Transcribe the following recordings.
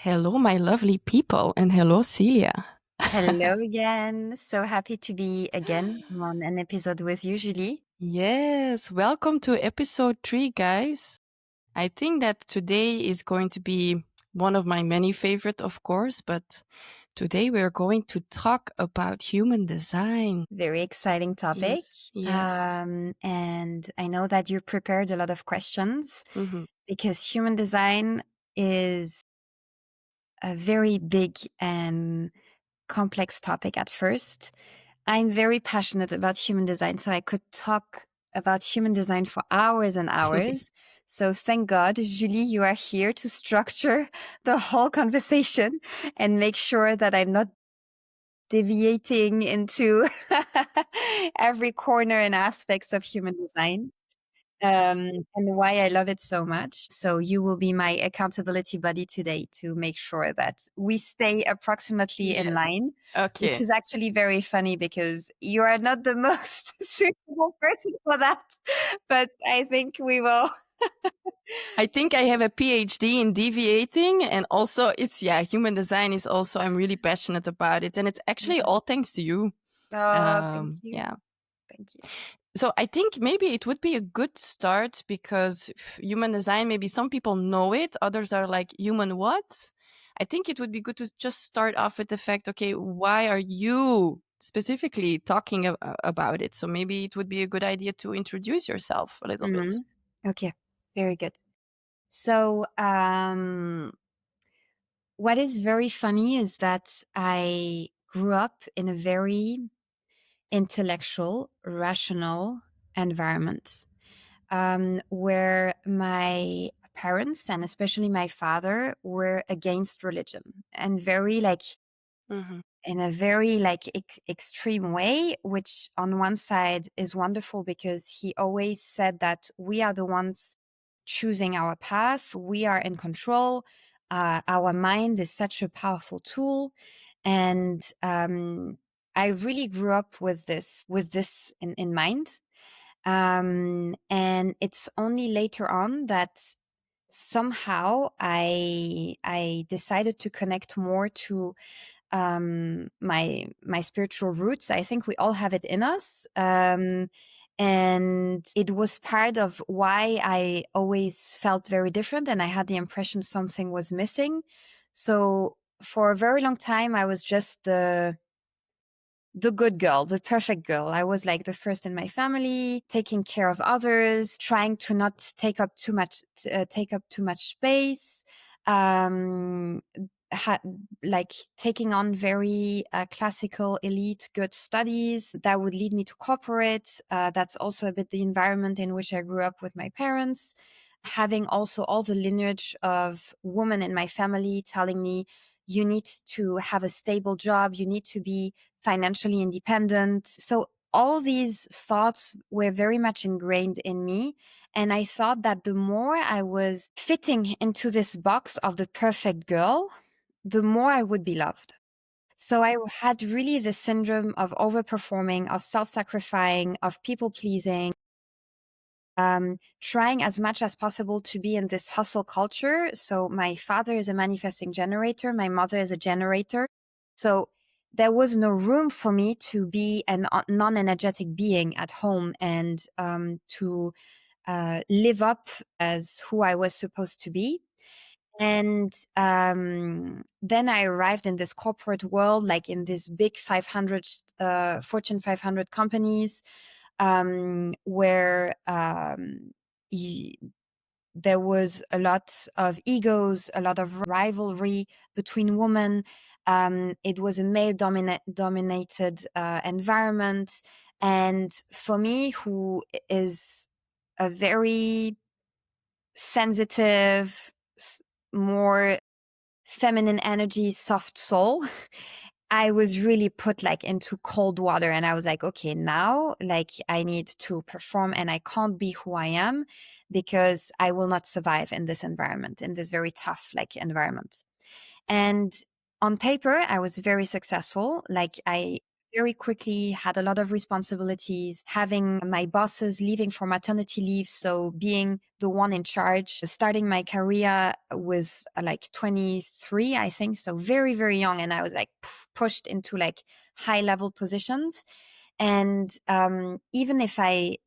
Hello, my lovely people, and hello, Celia. Hello again. So happy to be again on an episode with you, Julie. Yes, welcome to episode 3, guys. I think that today is going to be one of my many favorite, of course, but today we're going to talk about human design. Very exciting topic. Yes, yes. And I know that you prepared a lot of questions Hmm. because human design is a very big and complex topic at first. I'm very passionate about human design, so I could talk about human design for hours and hours. So thank God, Julie, you are here to structure the whole conversation and make sure that I'm not deviating into every corner and aspects of human design. And why I love it so much. So you will be my accountability buddy today to make sure that we stay approximately in Yes. line, which Okay. is actually very funny because you are not the most suitable person for that. But I think we will. I think I have a PhD in deviating, and also human design is also, I'm really passionate about it, and it's actually Mhm. all thanks to you. Oh, thank you. Yeah. Thank you. So I think maybe it would be a good start because human design, maybe some people know it, others are like, human what? I think it would be good to just start off with the fact, okay, why are you specifically talking about it? So maybe it would be a good idea to introduce yourself a little bit. Mhm. Okay, very good. So, what is very funny is that I grew up in a very intellectual, rational environment where my parents and especially my father were against religion and very like Hmm. in a very like extreme way, which on one side is wonderful because he always said that we are the ones choosing our path, we are in control. Our mind is such a powerful tool, and I really grew up with this in mind. And it's only later on that somehow I decided to connect more to my spiritual roots. I think we all have it in us. And it was part of why I always felt very different and I had the impression something was missing. So for a very long time, I was just the good girl, the perfect girl. I was like the first in my family, taking care of others, trying to not take up too much space. Um, like taking on very classical elite good studies that would lead me to corporate. That's also a bit the environment in which I grew up with my parents. Having also all the lineage of women in my family telling me, you need to have a stable job, you need to be financially independent. So all these thoughts were very much ingrained in me. And I thought that the more I was fitting into this box of the perfect girl, the more I would be loved. So I had really the syndrome of overperforming, of self-sacrificing, of people pleasing, trying as much as possible to be in this hustle culture. So my father is a manifesting generator. My mother is a generator. So there was no room for me to be a non-energetic being at home and to live up as who I was supposed to be. And then I arrived in this corporate world, like in this big 500, Fortune 500 companies, where y- there was a lot of egos, a lot of rivalry between women. It was a male dominated environment. And for me, who is a very sensitive, more feminine energy, soft soul, I was really put like into cold water and I was like, okay, now like I need to perform and I can't be who I am because I will not survive in this environment, in this very tough like environment. And on paper, I was very successful. Like I very quickly had a lot of responsibilities, having my bosses leaving for maternity leave. So being the one in charge, starting my career with like 23, I think. So very, very young. And I was like pushed into like high level positions. And even if I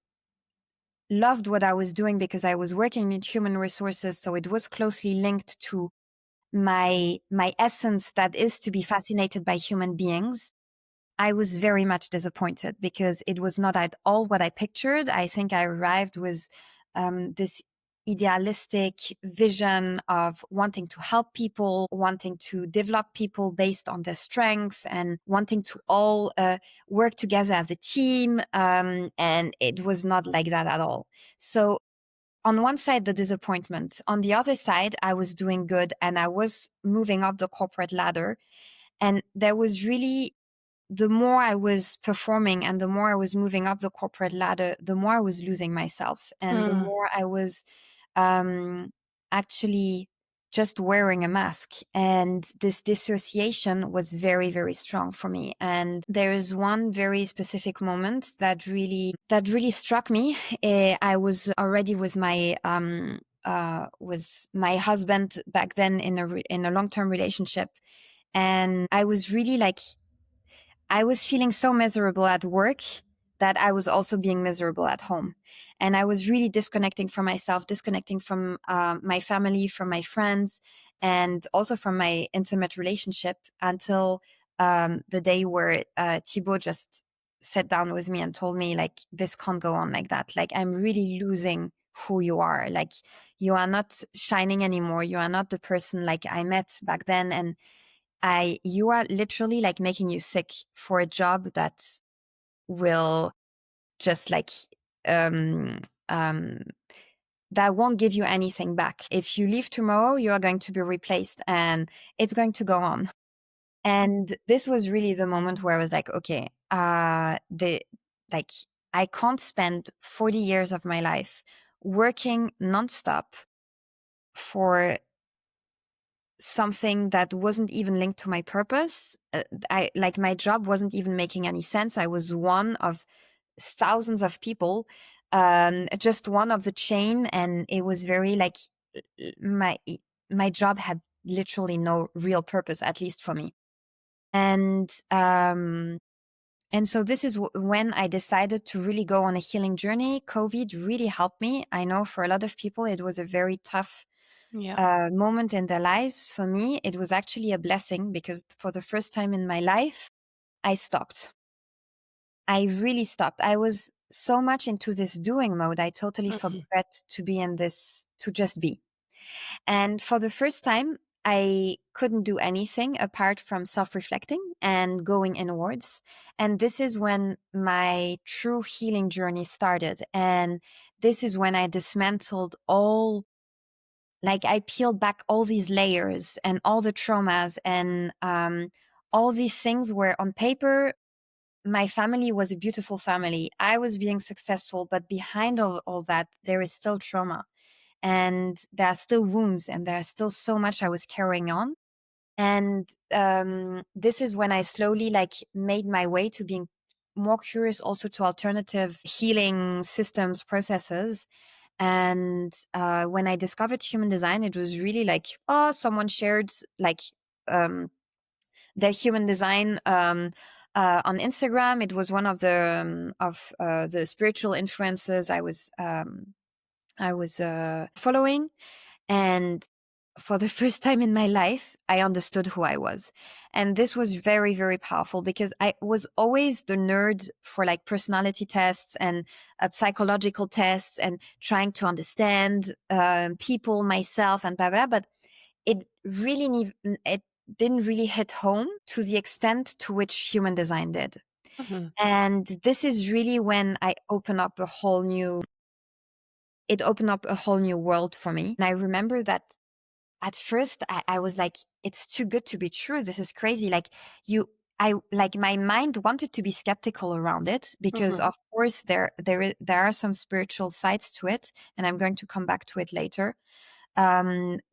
loved what I was doing because I was working in human resources, so it was closely linked to my essence, that is to be fascinated by human beings, I was very much disappointed because it was not at all what I pictured. I think I arrived with this idealistic vision of wanting to help people, wanting to develop people based on their strengths, and wanting to all work together as a team. And it was not like that at all. So on one side, the disappointment. On the other side, I was doing good and I was moving up the corporate ladder. And there was really, the more I was performing and the more I was moving up the corporate ladder, the more I was losing myself and the Mm. more I was um, actually just wearing a mask. And this dissociation was very, very strong for me. And there is one very specific moment that really struck me. I was already with my husband back then in a long-term relationship. And I was really like, I was feeling so miserable at work that I was also being miserable at home. And I was really disconnecting from myself, disconnecting from my family, from my friends, and also from my intimate relationship until the day where Thibaut just sat down with me and told me, like, this can't go on like that. Like, I'm really losing who you are. Like, you are not shining anymore. You are not the person like I met back then. And you are literally like making you sick for a job that will just like, um, um, that won't give you anything back. If you leave tomorrow, you are going to be replaced and it's going to go on. And this was really the moment where I was like, okay, like, I can't spend 40 years of my life working nonstop for something that wasn't even linked to my purpose. I like, my job wasn't even making any sense. I was one of thousands of people, just one of the chain, and it was very like my my job had literally no real purpose, at least for me. And so this is when I decided to really go on a healing journey. COVID really helped me. I know for a lot of people it was a very tough Yeah. moment in their lives. For me, it was actually a blessing because for the first time in my life, I stopped. I really stopped. I was so much into this doing mode. I totally Mhm. forgot to be in this, to just be. And for the first time, I couldn't do anything apart from self reflecting and going inwards. And this is when my true healing journey started. And this is when I dismantled all, like, I peeled back all these layers and all the traumas and all these things where on paper my family was a beautiful family. I was being successful, but behind all that, there is still trauma and there are still wounds and there's still so much I was carrying on. And this is when I slowly like made my way to being more curious also to alternative healing systems, processes. And when I discovered human design, it was really like, oh, someone shared like um, their human design on Instagram. It was one of the spiritual influencers I was following, and for the first time in my life, I understood who I was. And this was very, very powerful because I was always the nerd for like personality tests and psychological tests and trying to understand people, myself, and blah, blah, blah. But it didn't really hit home to the extent to which human design did. Mhm. And this is really when it opened up a whole new world for me. And I remember that at first I was like, it's too good to be true. This is crazy. Like my mind wanted to be skeptical around it because Mhm. of course there are some spiritual sides to it. And I'm going to come back to it later.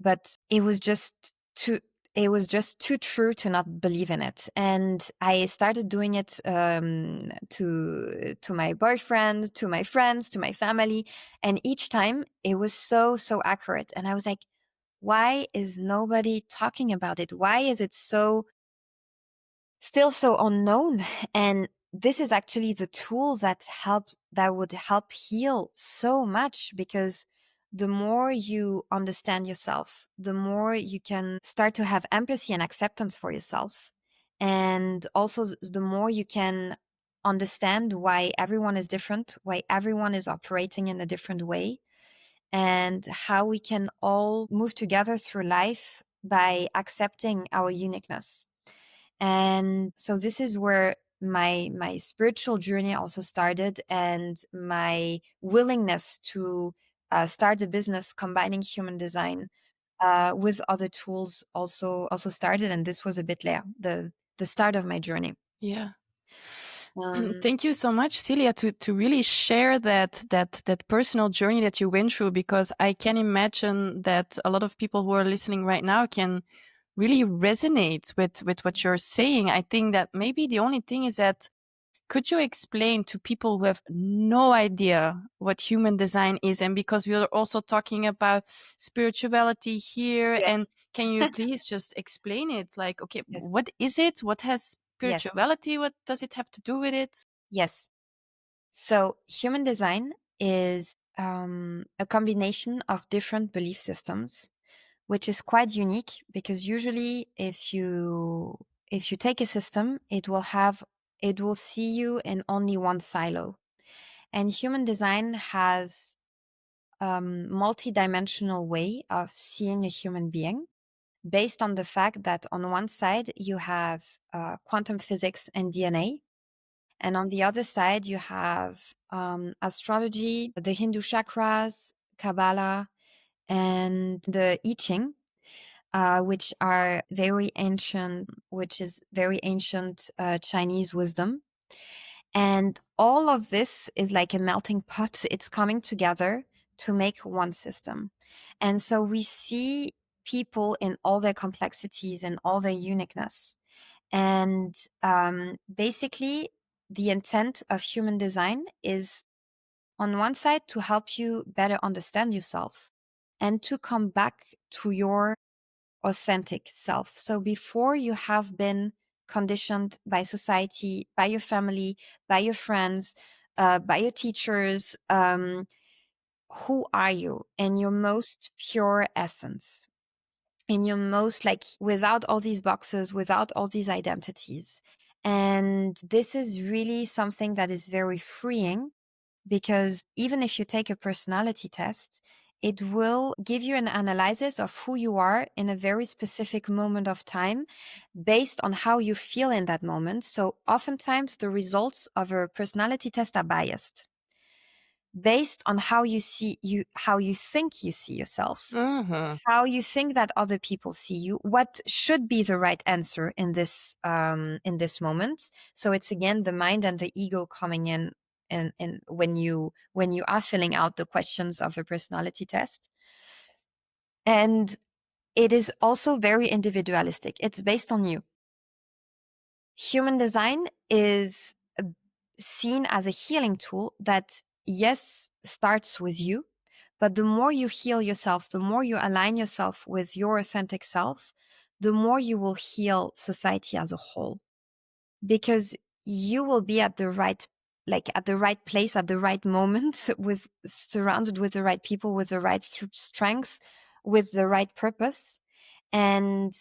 But it was just too, it was just too true to not believe in it. And I started doing it to my boyfriend, to my friends, to my family. And each time it was so accurate. And I was like, why is nobody talking about it? Why is it still so unknown? And this is actually the tool that would help heal so much, because the more you understand yourself, the more you can start to have empathy and acceptance for yourself. And also the more you can understand why everyone is different, why everyone is operating in a different way, and how we can all move together through life by accepting our uniqueness. And so this is where my spiritual journey also started, and my willingness to start a business combining human design with other tools also started. And this was a bit later, the start of my journey. Yeah. um, Thank you so much, Celia, to really share that personal journey that you went through, because I can imagine that a lot of people who are listening right now can really resonate with what you're saying. I think that maybe the only thing is that, could you explain to people who have no idea what human design is? And because we are also talking about spirituality here, and yes. can you please just explain it? Like, okay, Yes. what is it? What has Yes. spirituality? What does it have to do with it? Yes. So human design is a combination of different belief systems, which is quite unique, because usually if you take a system, it will see you in only one silo. And human design has multi-dimensional way of seeing a human being, based on the fact that on one side you have quantum physics and DNA, and on the other side you have astrology, the Hindu chakras, Kabbalah, and the I Ching, which is very ancient Chinese wisdom. And all of this is like a melting pot. It's coming together to make one system. And so we see people in all their complexities and all their uniqueness. And basically, the intent of human design is, on one side, to help you better understand yourself and to come back to your authentic self. So before you have been conditioned by society, by your family, by your friends, by your teachers, who are you in your most pure essence? In your most, like, without all these boxes, without all these identities. And this is really something that is very freeing, because even if you take a personality test, it will give you an analysis of who you are in a very specific moment of time, based on how you feel in that moment. So oftentimes the results of a personality test are biased, based on how you think you see yourself, Mm-hmm. how you think that other people see you, what should be the right answer in this moment. So it's again the mind and the ego coming in, and when you are filling out the questions of a personality test. And it is also very individualistic. It's based on you. Human design is seen as a healing tool that, yes, starts with you, but the more you heal yourself, the more you align yourself with your authentic self, the more you will heal society as a whole, because you will be at the right, like at the right place at the right moment, with surrounded with the right people, with the right strength, with the right purpose. And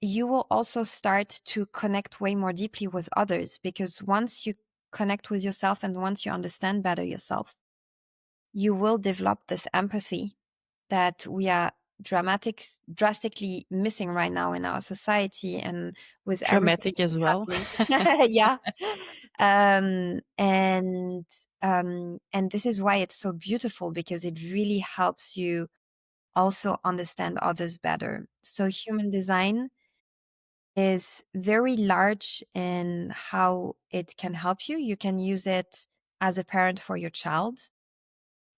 you will also start to connect way more deeply with others, because once you connect with yourself and once you understand better yourself, you will develop this empathy that we are drastically missing right now in our society, and with everything Dramatic as that's well. happening. Yeah. um and and this is why it's so beautiful, because it really helps you also understand others better. So human design is very large in how it can help you. You can use it as a parent for your child.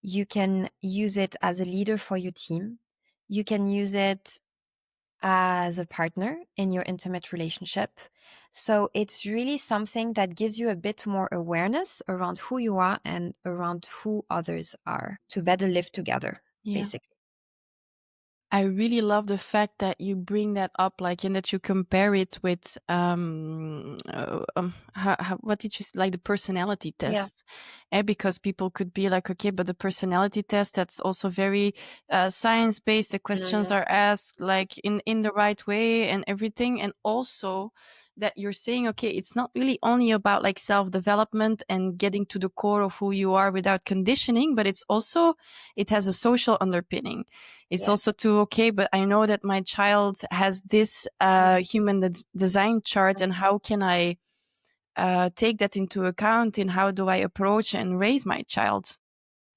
You can use it as a leader for your team. You can use it as a partner in your intimate relationship. So it's really something that gives you a bit more awareness around who you are and around who others are to better live together, Yeah. basically. I really love the fact that you bring that up, like, and that you compare it with, what did you like the personality Yeah. test? Because people could be like, okay, but the personality test, that's also very science based. The questions Mm, are asked like in the right way and everything. And also that you're saying, okay, it's not really only about like self development and getting to the core of who you are without conditioning, but it's also, it has a social underpinning. It's yes. also to, okay, but I know that my child has this human design chart, and how can I take that into account in how do I approach and raise my child?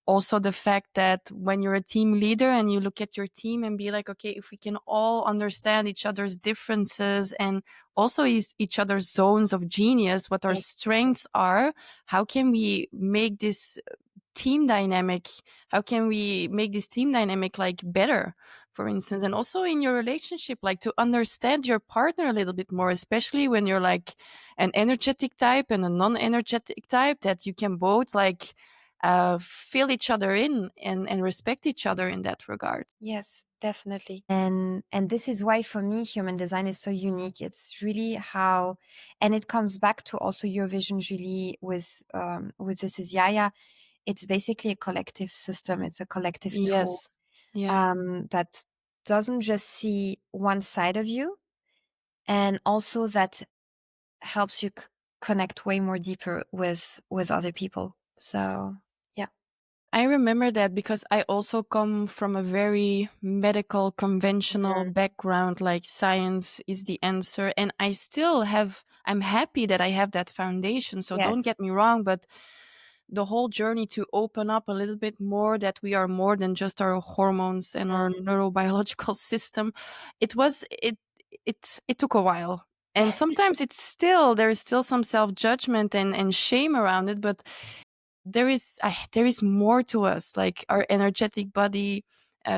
Also, the fact that when you're a team leader and you look at your team and be like, okay, if we can all understand each other's differences and also each other's zones of genius, what our Yes. strengths are, how can we make this team dynamic, how can we make this team dynamic like better, for instance? And also in your relationship, like to understand your partner a little bit more, especially when you're like an energetic type and a non-energetic type, that you can both like fill each other in and respect each other in that regard. Yes, definitely. And this is why for me human design is so unique. It's really how, and it comes back to also your vision, Julie, with This Is Yaya. It's basically a collective system. It's a collective tool Yes. Yeah. that doesn't just see one side of you, and also that helps you connect way more deeper with other people. So yeah. I remember that because I also come from a very medical, conventional Mhm. background, like science is the answer. And I still have, I'm happy that I have that foundation. So don't Yes. get me wrong, but the whole journey to open up a little bit more that we are more than just our hormones and our Mm. neurobiological system, it was, it took a while. And Yes. sometimes it's still, there's still some self judgment and shame around it, but there is more to us, like our energetic body.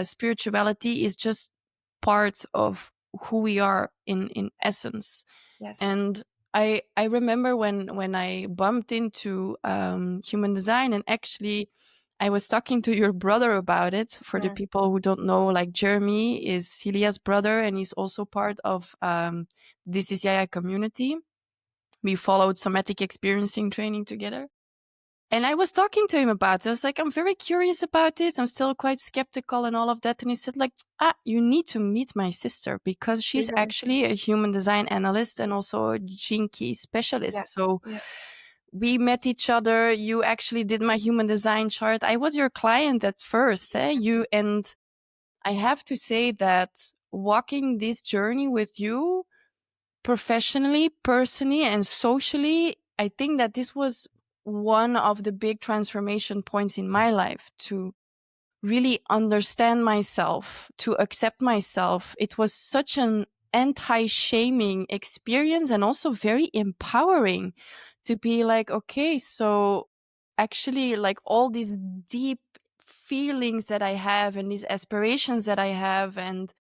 Spirituality is just part of who we are in essence. Yes. And I remember when I bumped into human design, and actually I was talking to your brother about it. For the Mm. people who don't know, like Jeremy is Celia's brother, and he's also part of This Is Yaya community. We followed somatic experiencing training together. And I was talking to him about it. I was like, I'm very curious about this. I'm still quite skeptical and all of that. And he said, like, you need to meet my sister because she's Mhm. actually a human design analyst and also a gene key Yeah. specialist. So Yeah. we met each other. You actually did my human design chart. I was your client at first, eh? You, and I have to say that walking this journey with you professionally, personally, and socially, I think that this was one of the big transformation points in my life to really understand myself, to accept myself. It was such an anti shaming experience and also very empowering to be like, okay, so actually, like all these deep feelings that I have and these aspirations that I have, and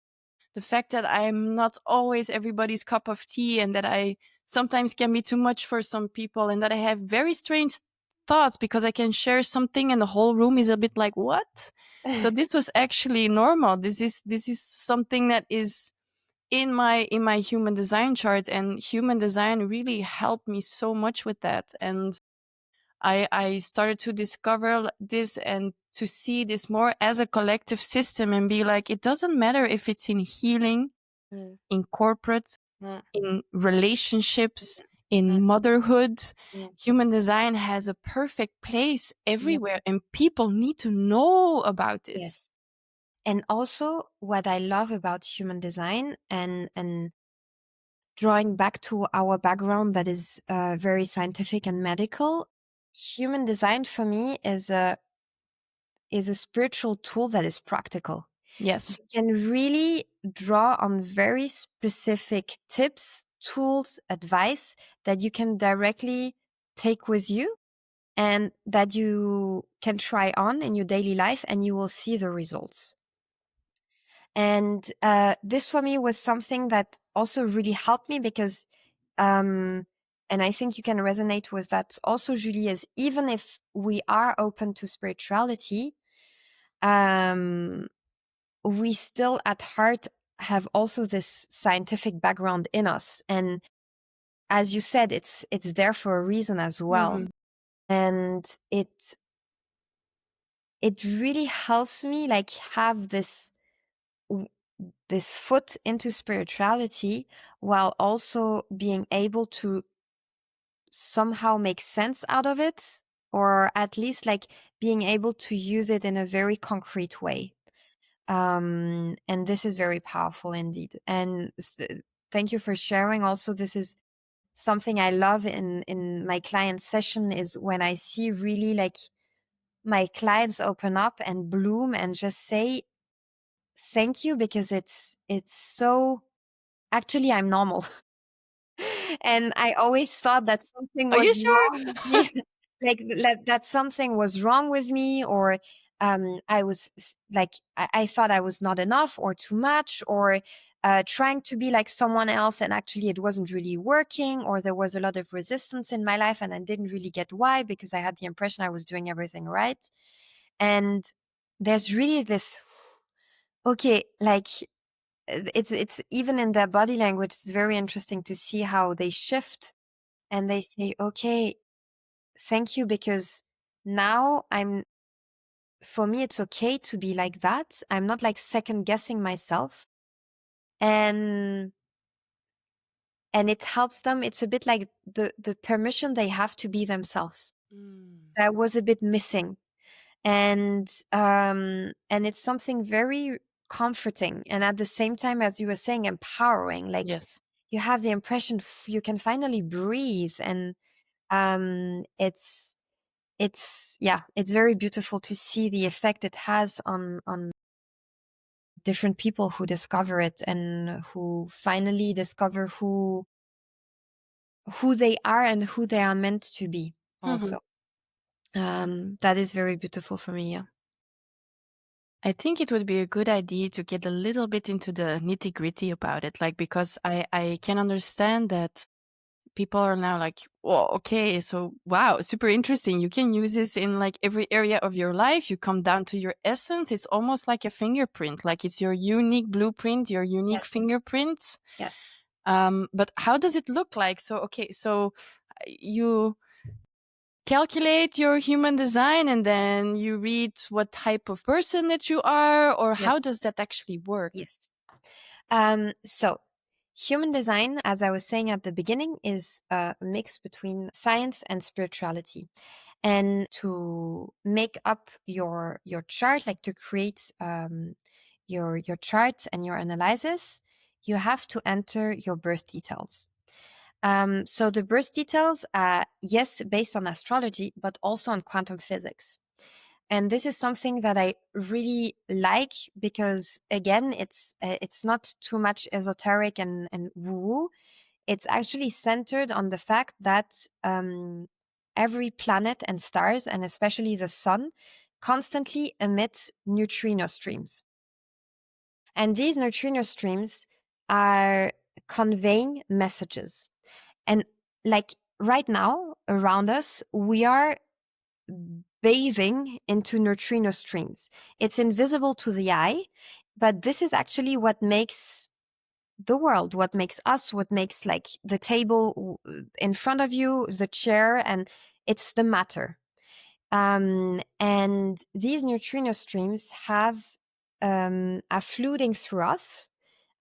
the fact that I'm not always everybody's cup of tea, and that I sometimes can be too much for some people, and that I have very strange thoughts because I can share something and the whole room is a bit like, what? So this was actually normal. This is something that is in my human design chart, and human design really helped me so much with that. And I started to discover this and to see this more as a collective system and be like, it doesn't matter if it's in healing, Mm. in corporate, Mm. in relationships, in Mm. motherhood. Mm. Human design has a perfect place Yeah. everywhere, and people need to know about this. Yes. And also what I love about human design, and drawing back to our background that is very scientific and medical, human design for me is a spiritual tool that is practical. Yes. You can really draw on very specific tips, tools, advice that you can directly take with you and that you can try on in your daily life, and you will see the results. And this for me was something that also really helped me because, um, and I think you can resonate with that also, Julie, is even if we are open to spirituality, um, we still at heart have also this scientific background in us. And as you said, it's there for a reason as well. Hmm. And it really helps me like have this foot into spirituality while also being able to somehow make sense out of it, or at least like being able to use it in a very concrete way. And this is very powerful indeed. And thank you for sharing. Also, this is something I love in my client session, is when I see really like my clients open up and bloom and just say thank you, because it's so, actually I'm normal. And I always thought that something Are you was sure? wrong with me, like that something was wrong with me, or I was like I thought I was not enough or too much, or trying to be like someone else, and actually it wasn't really working, or there was a lot of resistance in my life, and I didn't really get why, because I had the impression I was doing everything right. And there's really this, okay, like it's even in their body language, it's very interesting to see how they shift and they say, okay, thank you, because now for me, it's okay to be like that. I'm not like second guessing myself. And, and it helps them. It's a bit like the permission they have to be themselves. Mm. That was a bit missing. And it's something very comforting. And at the same time, as you were saying, empowering, like Yes. you have the impression you can finally breathe. And, it's yeah, it's very beautiful to see the effect it has on different people who discover it and who finally discover who they are and who they are meant to be Mhm. also. That is very beautiful for me. Yeah. I think it would be a good idea to get a little bit into the nitty gritty about it, like because I can understand that people are now like, oh, okay, so wow, super interesting. You can use this in like every area of your life. You come down to your essence. It's almost like a fingerprint, like it's your unique blueprint, your unique Yes. fingerprints. Yes. But how does it look like? So, okay, so you calculate your human design and then you read what type of person that you are, or Yes. how does that actually work? Yes. So human design, as I was saying at the beginning, is a mix between science and spirituality. And to make up your chart, like to create your chart and your analysis, you have to enter your birth details. So the birth details are, yes, based on astrology, but also on quantum physics. And this is something that I really like because, again, it's not too much esoteric and woo-woo. It's actually centered on the fact that every planet and stars, and especially the sun, constantly emit neutrino streams. And these neutrino streams are conveying messages. And like right now around us, we are bathing into neutrino streams. It's invisible to the eye, but this is actually what makes the world, what makes us, what makes like the table in front of you, the chair, and it's the matter. And these neutrino streams are fluting through us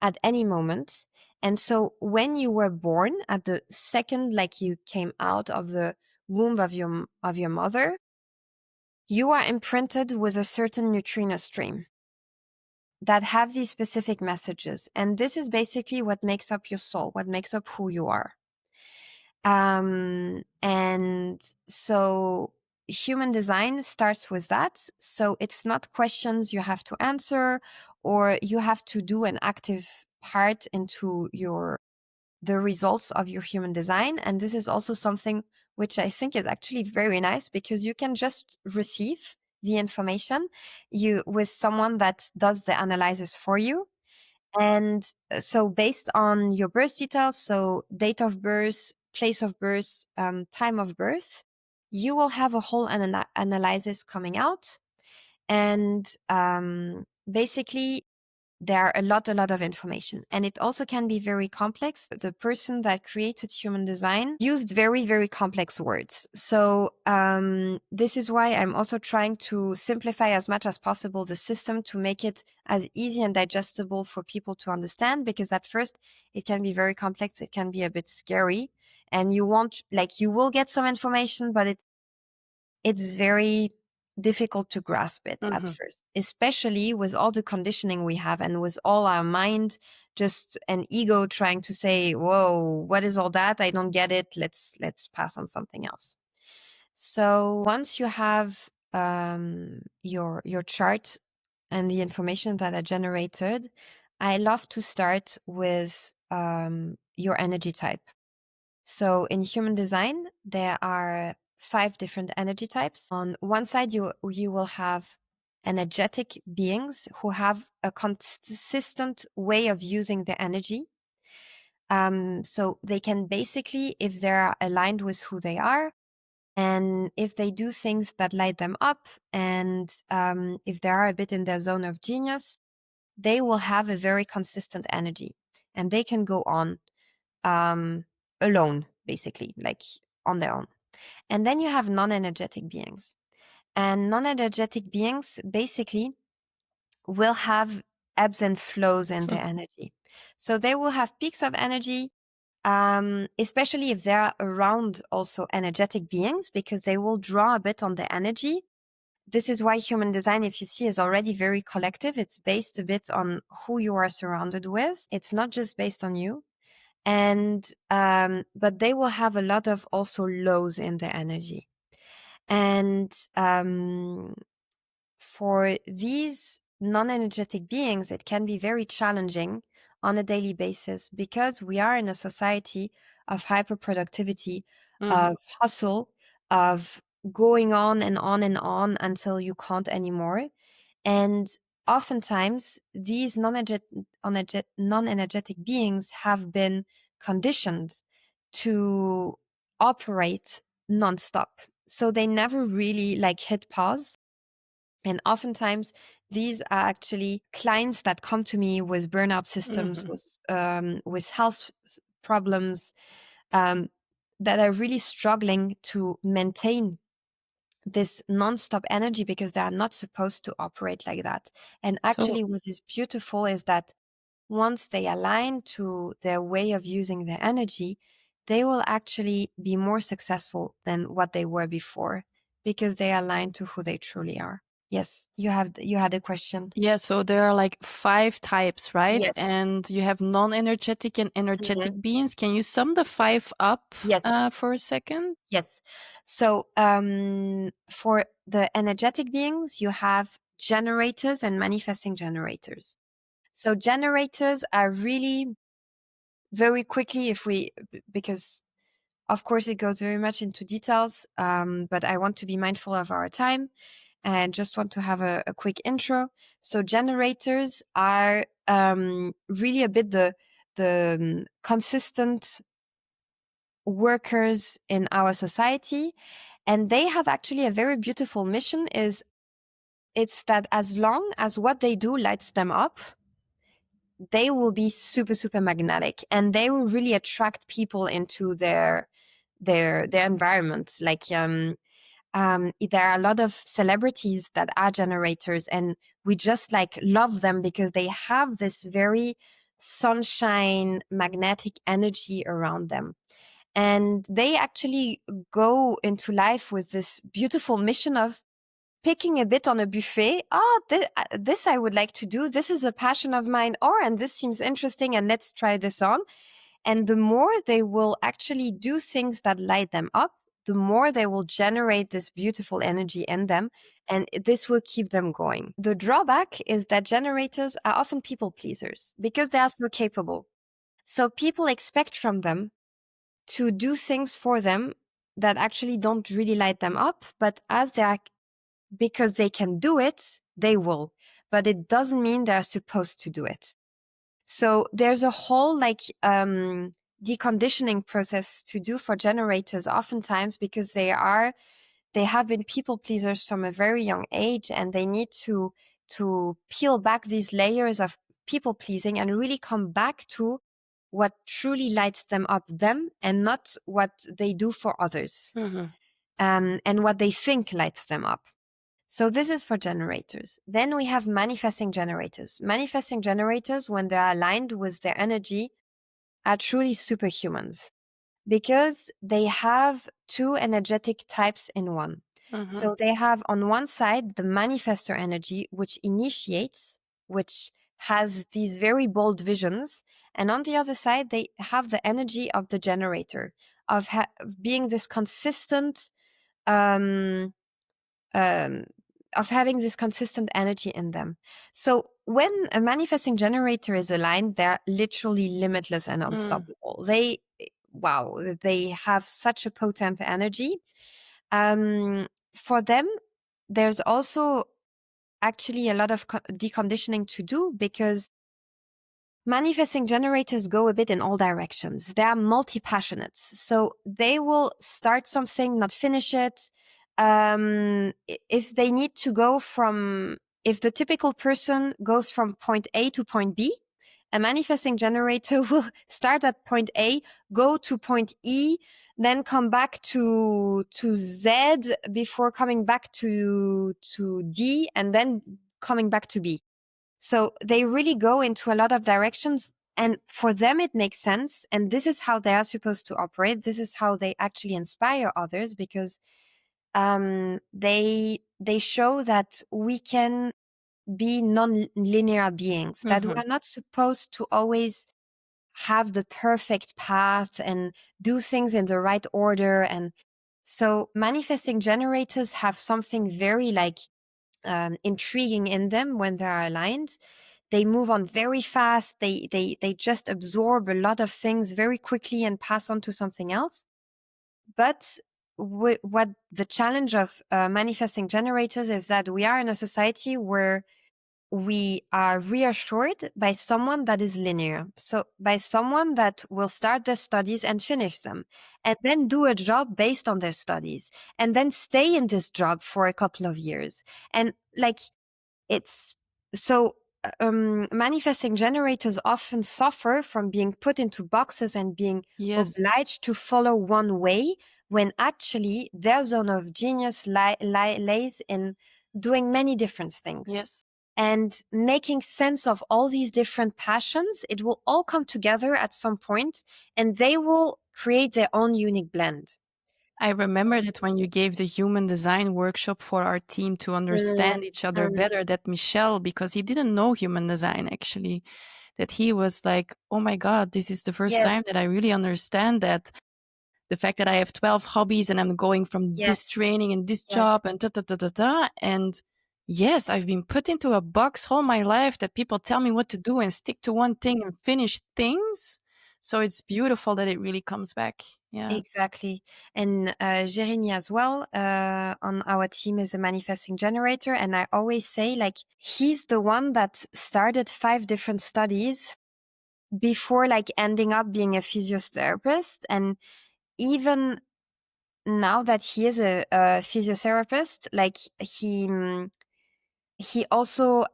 at any moment. And so when you were born, at the second like you came out of the womb of your mother, you are imprinted with a certain neutrino stream that have these specific messages. And this is basically what makes up your soul, what makes up who you are. And so human design starts with that. So it's not questions you have to answer or you have to do an active part into the results of your human design. And this is also something which I think is actually very nice because you can just receive the information you with someone that does the analysis for you. And so based on your birth details, so date of birth, place of birth, time of birth, you will have a whole analysis coming out. And basically, there are a lot of information. And it also can be very complex. The person that created human design used very, very complex words. So this is why I'm also trying to simplify as much as possible the system to make it as easy and digestible for people to understand, because at first it can be very complex. It can be a bit scary, and you won't, like, you will get some information, but it's very difficult to grasp it at Mhm. first, especially with all the conditioning we have and with all our mind, just an ego trying to say, whoa, what is all that? I don't get it. Let's pass on something else. So once you have your chart and the information that are generated, I love to start with your energy type. So in human design, there are 5 different energy types. On one side, you will have energetic beings who have a consistent way of using their energy. So they can basically, if they're aligned with who they are, and if they do things that light them up, and if they are a bit in their zone of genius, they will have a very consistent energy, and they can go on um, alone, basically, like on their own. And then you have non-energetic beings. And non-energetic beings basically will have ebbs and flows in their energy. So they will have peaks of energy, especially if they're around also energetic beings, because they will draw a bit on the energy. This is why human design, if you see, is already very collective. It's based a bit on who you are surrounded with. It's not just based on you. And but they will have a lot of also lows in their energy. And for these non-energetic beings, it can be very challenging on a daily basis, because we are in a society of hyperproductivity, Mhm. of hustle, of going on and on and on until you can't anymore. And oftentimes, these non-energetic beings have been conditioned to operate nonstop. So they never really like hit pause. And oftentimes, these are actually clients that come to me with burnout systems, Mhm. with health problems, um, that are really struggling to maintain this nonstop energy, because they are not supposed to operate like that. And So actually, what is beautiful is that once they align to their way of using their energy, they will actually be more successful than what they were before, because they align to who they truly are. Yes, you had a question. yeah, so there are like 5 types, right? Yes. And you have non-energetic and Mhm. energetic beings. Can you sum the 5 up Yes. for a second? Yes. So, for the energetic beings, you have generators and manifesting generators. So generators are really very quickly, if we, because of course it goes very much into details, but I want to be mindful of our time and just want to have a quick intro. So generators are really a bit the consistent workers in our society, and they have actually a very beautiful mission. Is it's that as long as what they do lights them up, they will be super, super magnetic, and they will really attract people into their environment. Like, there are a lot of celebrities that are generators, and we just like love them because they have this very sunshine, magnetic energy around them. And they actually go into life with this beautiful mission of picking a bit on a buffet. Oh, this I would like to do. This is a passion of mine. Or, and this seems interesting, and let's try this on. And the more they will actually do things that light them up, the more they will generate this beautiful energy in them. And this will keep them going. The drawback is that generators are often people pleasers because they are so capable. So people expect from them to do things for them that actually don't really light them up. But as they are because they can do it, they will. But it doesn't mean they're supposed to do it. So there's a whole deconditioning process to do for generators oftentimes, because they have been people pleasers from a very young age, and they need to peel back these layers of people pleasing and really come back to what truly lights them up, them, and not what they do for others, Mm-hmm. and what they think lights them up. So this is for generators. Then we have manifesting generators. Manifesting generators, when they're aligned with their energy, are truly superhumans, because they have two energetic types in one. Mm-hmm. So they have on one side the manifestor energy, which initiates, which has these very bold visions. And on the other side, they have the energy of the generator, of being this consistent, um, um, of having this consistent energy in them. So when a manifesting generator is aligned, they're literally limitless and Mm. unstoppable. Wow, they have such a potent energy. For them, there's also actually a lot of deconditioning to do, because manifesting generators go a bit in all directions. They are multi-passionates. So they will start something, not finish it. If they need to go if the typical person goes from point A to point B, a manifesting generator will start at point A, go to point E, then come back to Z before coming back to D, and then coming back to B. So they really go into a lot of directions, and for them it makes sense. And this is how they are supposed to operate. This is how they actually inspire others, because they show that we can be non-linear beings, that we Mm-hmm. are not supposed to always have the perfect path and do things in the right order. And so manifesting generators have something very intriguing in them when they are aligned. They move on very fast. They just absorb a lot of things very quickly and pass on to something else. But what the challenge of manifesting generators is that we are in a society where we are reassured by someone that is linear. So by someone that will start their studies and finish them, and then do a job based on their studies, and then stay in this job for a couple of years. And it's so manifesting generators often suffer from being put into boxes and being Yes. obliged to follow one way, when actually their zone of genius lays in doing many different things Yes. and making sense of all these different passions. It will all come together at some point, and they will create their own unique blend. I remember that when you gave the human design workshop for our team to Mm, understand each other mm, better, that Michelle, because he didn't know human design actually, that he was like, oh my God, this is the first yes, time that I really understand that the fact that I have 12 hobbies and I'm going from this yes, training and this yes. job and da da da da da. And yes, I've been put into a box all my life that people tell me what to do and stick to one thing and finish things. So it's beautiful that it really comes back. Yeah. Exactly. And Jeremy as well on our team is a manifesting generator. And I always say, he's the one that started 5 different studies before ending up being a physiotherapist. And even now that he is a physiotherapist, he also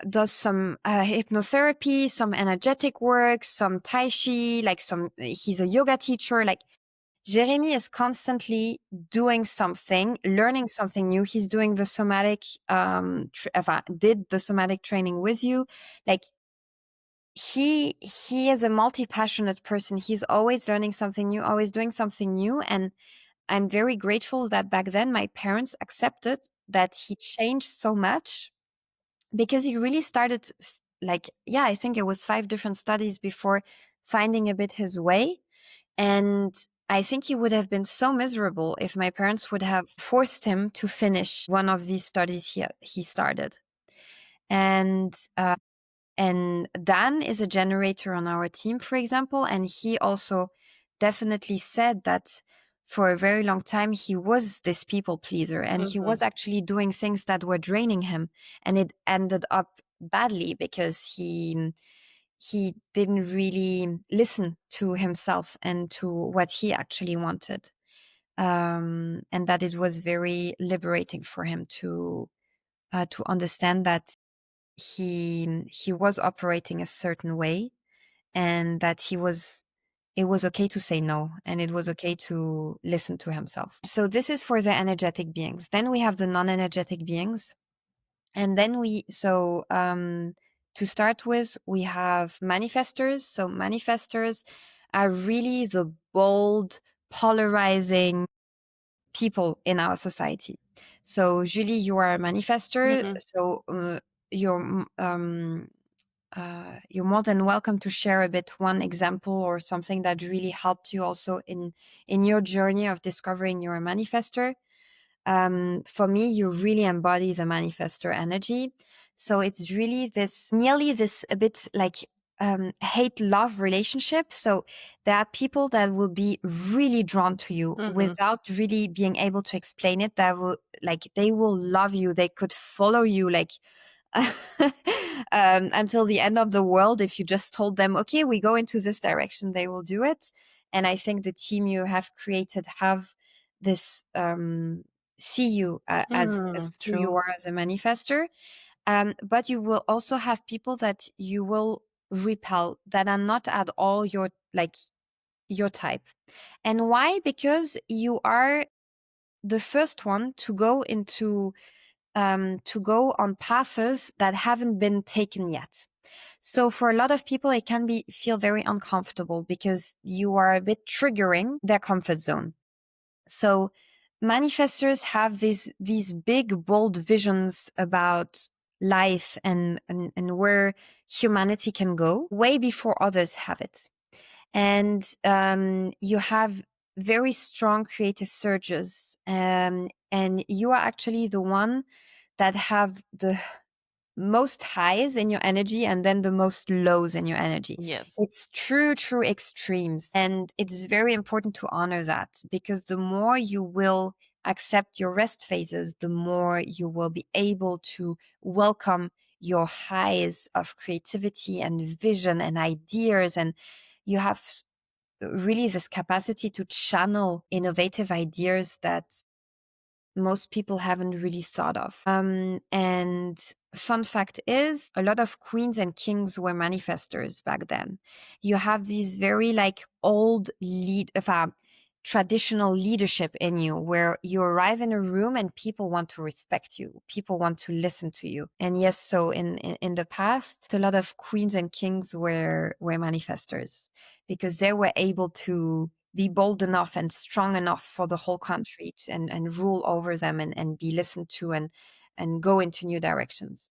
does some hypnotherapy, some energetic work, some tai chi, he's a yoga teacher. Jeremy is constantly doing something, learning something new. He's doing the somatic, did the somatic training with you. Like he is a multi-passionate person. He's always learning something new, always doing something new. And I'm very grateful that back then my parents accepted that he changed so much, because he really started I think it was 5 different studies before finding a bit his way. And I think he would have been so miserable if my parents would have forced him to finish one of these studies he started. And and Dan is a generator on our team, for example, and he also definitely said that for a very long time, he was this people pleaser, and he Mhm. was actually doing things that were draining him, and it ended up badly because he didn't really listen to himself and to what he actually wanted. And that it was very liberating for him to understand that he was operating a certain way, and that it was okay to say no, and it was okay to listen to himself. So this is for the energetic beings. Then we have the non-energetic beings. And then to start with, we have manifestors. So manifestors are really the bold, polarizing people in our society. So Julie, you are a manifestor. Mhm. So you're you're more than welcome to share a bit one example or something that really helped you also in your journey of discovering you're a manifestor. For me, you really embody the manifestor energy. So it's really this nearly this a bit like hate love relationship. So there are people that will be really drawn to you Mhm. without really being able to explain it. That will like they will love you. They could follow you like until the end of the world. If you just told them, okay, we go into this direction, they will do it. And I think the team you have created have this see you as who you True. are as a manifester. But you will also have people that you will repel that are not at all your like your type. And why? Because you are the first one to go on paths that haven't been taken yet. So for a lot of people, it can be feel very uncomfortable because you are a bit triggering their comfort zone. So manifestors have these big, bold visions about life and where humanity can go way before others have it. And you have very strong creative surges. And you are actually the one that have the most highs in your energy and then the most lows in your energy. Yes. It's true extremes. And it's very important to honor that, because the more you will accept your rest phases, the more you will be able to welcome your highs of creativity and vision and ideas. And you have really this capacity to channel innovative ideas that most people haven't really thought of. And fun fact is, a lot of queens and kings were manifestors back then. You have these very like old traditional leadership in you, where you arrive in a room and people want to respect you, people want to listen to you. And yes, so in the past, a lot of queens and kings were manifestors, because they were able to be bold enough and strong enough for the whole country and rule over them and be listened to and go into new directions.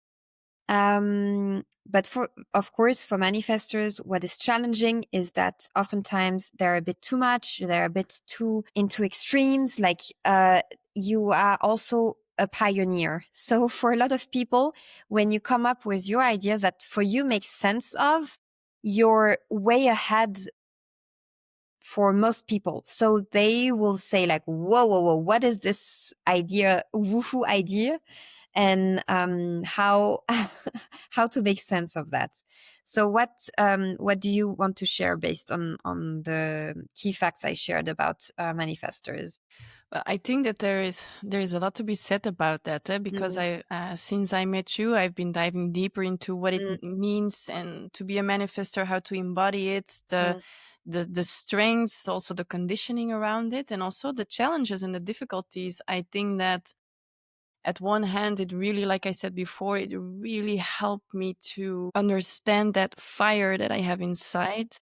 But of course, for manifestors, what is challenging is that oftentimes they're a bit too much, they're a bit too into extremes. Like, you are also a pioneer. So for a lot of people, when you come up with your idea that for you makes sense of, you're way ahead for most people. So they will say like, whoa, what is this idea, woohoo idea? And how how to make sense of that. So what do you want to share based on the key facts I shared about manifestors? Well, I think that there is a lot to be said about that, because Mm, I since I met you, I've been diving deeper into what it mm, means and to be a manifestor, how to embody it, mm, the strengths, also the conditioning around it, and also the challenges and the difficulties. I think that at one hand, it really, like I said before, it really helped me to understand that fire that I have inside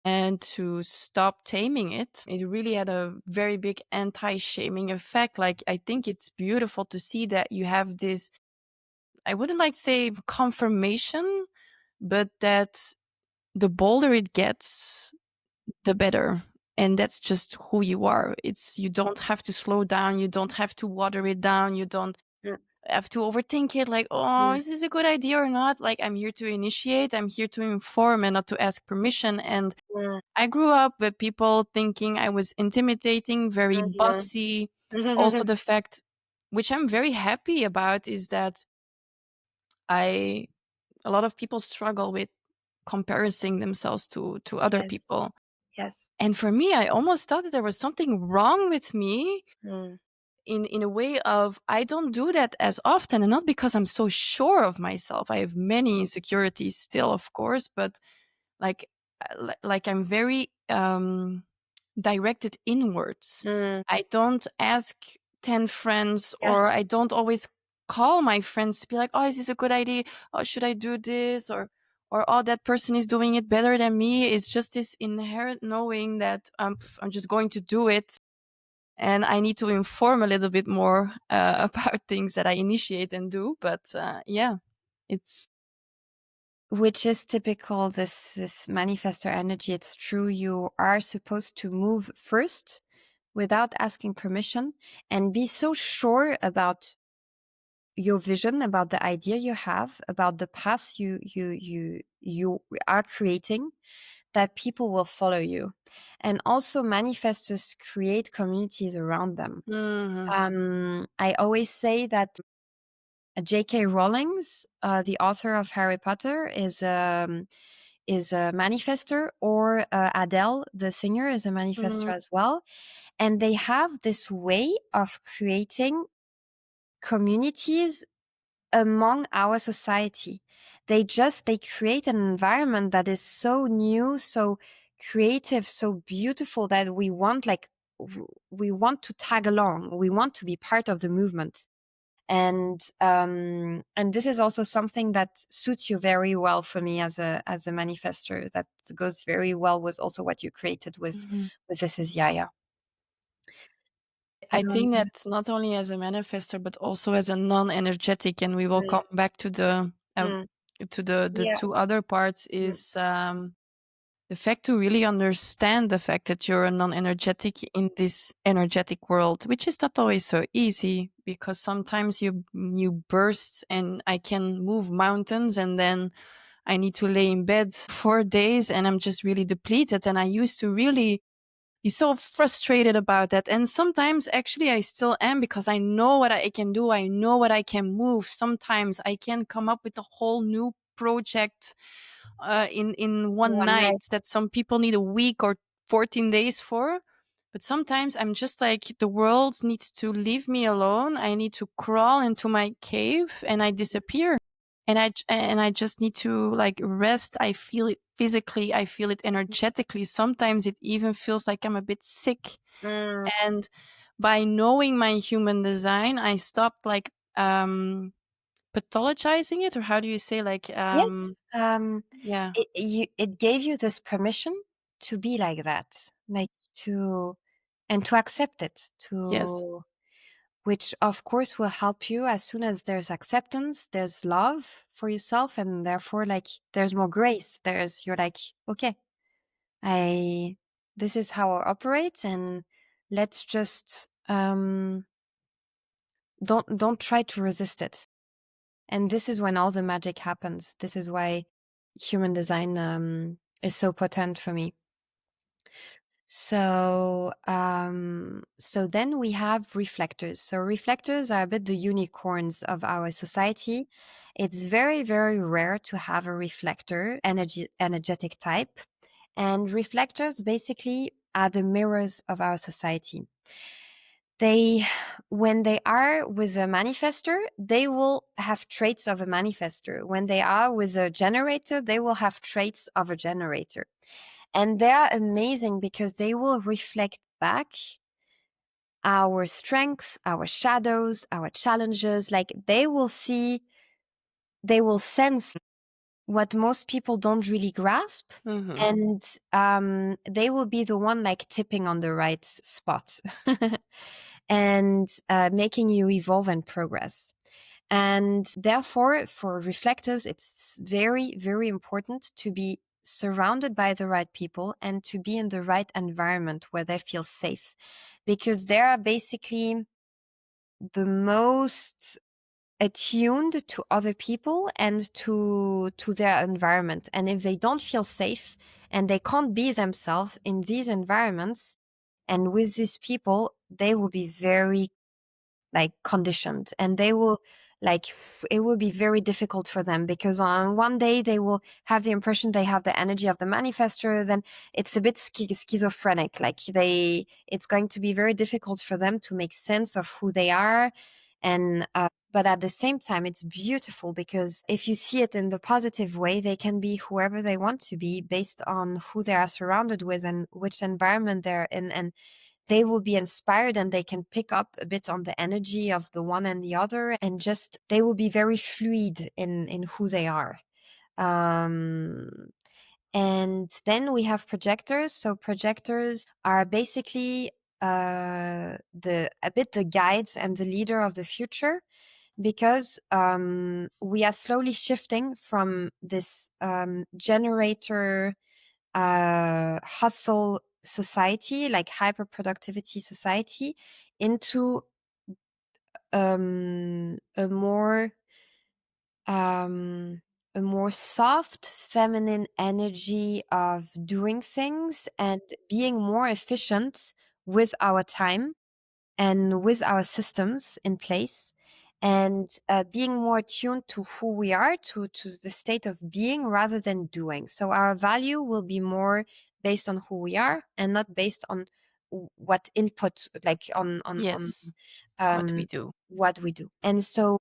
and to stop taming it. It really had a very big anti-shaming effect. Like, I think it's beautiful to see that you have this, I wouldn't like to say confirmation, but that the bolder it gets, the better. And that's just who you are. You don't have to slow down. You don't have to water it down. You don't mm. have to overthink it, like, oh, is this a good idea or not? Like, I'm here to initiate, I'm here to inform and not to ask permission. And I grew up with people thinking I was intimidating, very bossy. Also, the fact, which I'm very happy about, is that I a lot of people struggle with comparing themselves to other Yes. people. Yes. And for me, I almost thought that there was something wrong with me, Mm. in a way of I don't do that as often, and not because I'm so sure of myself. I have many insecurities still, of course, but like like I'm very directed inwards. Mm. I don't ask 10 friends, Yes. or I don't always call my friends to be like, oh, is this a good idea? Oh, should I do this? Or oh, that person is doing it better than me. It's just this inherent knowing that I'm just going to do it, and I need to inform a little bit more about things that I initiate and do. But yeah, it's Which is typical, this manifestor energy. It's true, you are supposed to move first without asking permission and be so sure about your vision, about the idea you have, about the path you are creating, that people will follow you. And also manifestors create communities around them. Mhm. I always say that J.K. Rowling's, the author of Harry Potter, is a manifestor, or Adele, the singer, is a manifestor Mhm. as well. And they have this way of creating communities among our society. They create an environment that is so new, so creative, so beautiful, that we want to tag along. We want to be part of the movement. And this is also something that suits you very well for me as a manifester. That goes very well with also what you created Mhm. with This Is Yaya. I think Um, that not only as a manifestor, but also as a non-energetic, and we will mm, come back mm, to the yeah. two other parts, Mm, is the fact to really understand the fact that you're a non-energetic in this energetic world, which is not always so easy, because sometimes you burst and I can move mountains, and then I need to lay in bed 4 days and I'm just really depleted. And I used to really be so frustrated about that. And sometimes actually I still am, because I know what I can do. I know what I can move. Sometimes I can come up with a whole new project in one one night night. that some people need a week or 14 days for. But sometimes I'm just like, the world needs to leave me alone. I need to crawl into my cave and I disappear. And I just need to like rest. I feel it physically. I feel it energetically. Sometimes it even feels like I'm a bit sick. Mm, And by knowing my human design, I stopped like pathologizing it, or how do you say, like yes. yeah. It gave you this permission to be like that, like to and to accept it, Yes. to which of course will help you. As soon as there's acceptance, there's love for yourself, and therefore like there's more grace. There's You're like, okay, I this is how I operate, and let's just don't try to resist it. And this is when all the magic happens. This is why human design is so potent for me. So then we have reflectors. So reflectors are a bit the unicorns of our society. It's very, very rare to have a reflector, energetic type. And reflectors basically are the mirrors of our society. They, when they are with a manifestor, they will have traits of a manifestor. When they are with a generator, they will have traits of a generator. And they're amazing because they will reflect back our strengths, our shadows, our challenges. Like they will sense what most people don't really grasp. Hmm. And they will be the one like tipping on the right spot and making you evolve and progress. And therefore, for reflectors, it's very, very important to be surrounded by the right people and to be in the right environment where they feel safe, because they are basically the most attuned to other people and to their environment. And if they don't feel safe and they can't be themselves in these environments and with these people, they will be very like conditioned, and they will like it will be very difficult for them, because on one day they will have the impression they have the energy of the manifestor, then it's a bit schizophrenic, like they it's going to be very difficult for them to make sense of who they are. And but at the same time it's beautiful, because if you see it in the positive way, they can be whoever they want to be based on who they are surrounded with and which environment they're in, and they will be inspired and they can pick up a bit on the energy of the one and the other, and just they will be very fluid in who they are. um and then we have projectors. So projectors are basically the a bit the guides and the leader of the future, because we are slowly shifting from this generator hustle society, like hyper productivity society, into um, a more um, a more soft feminine energy of doing things and being more efficient with our time and with our systems in place, and being more attuned to who we are, to the state of being rather than doing. So our value will be more based on who we are and not based on what input, like on Yes, what we um, do. what we do. And so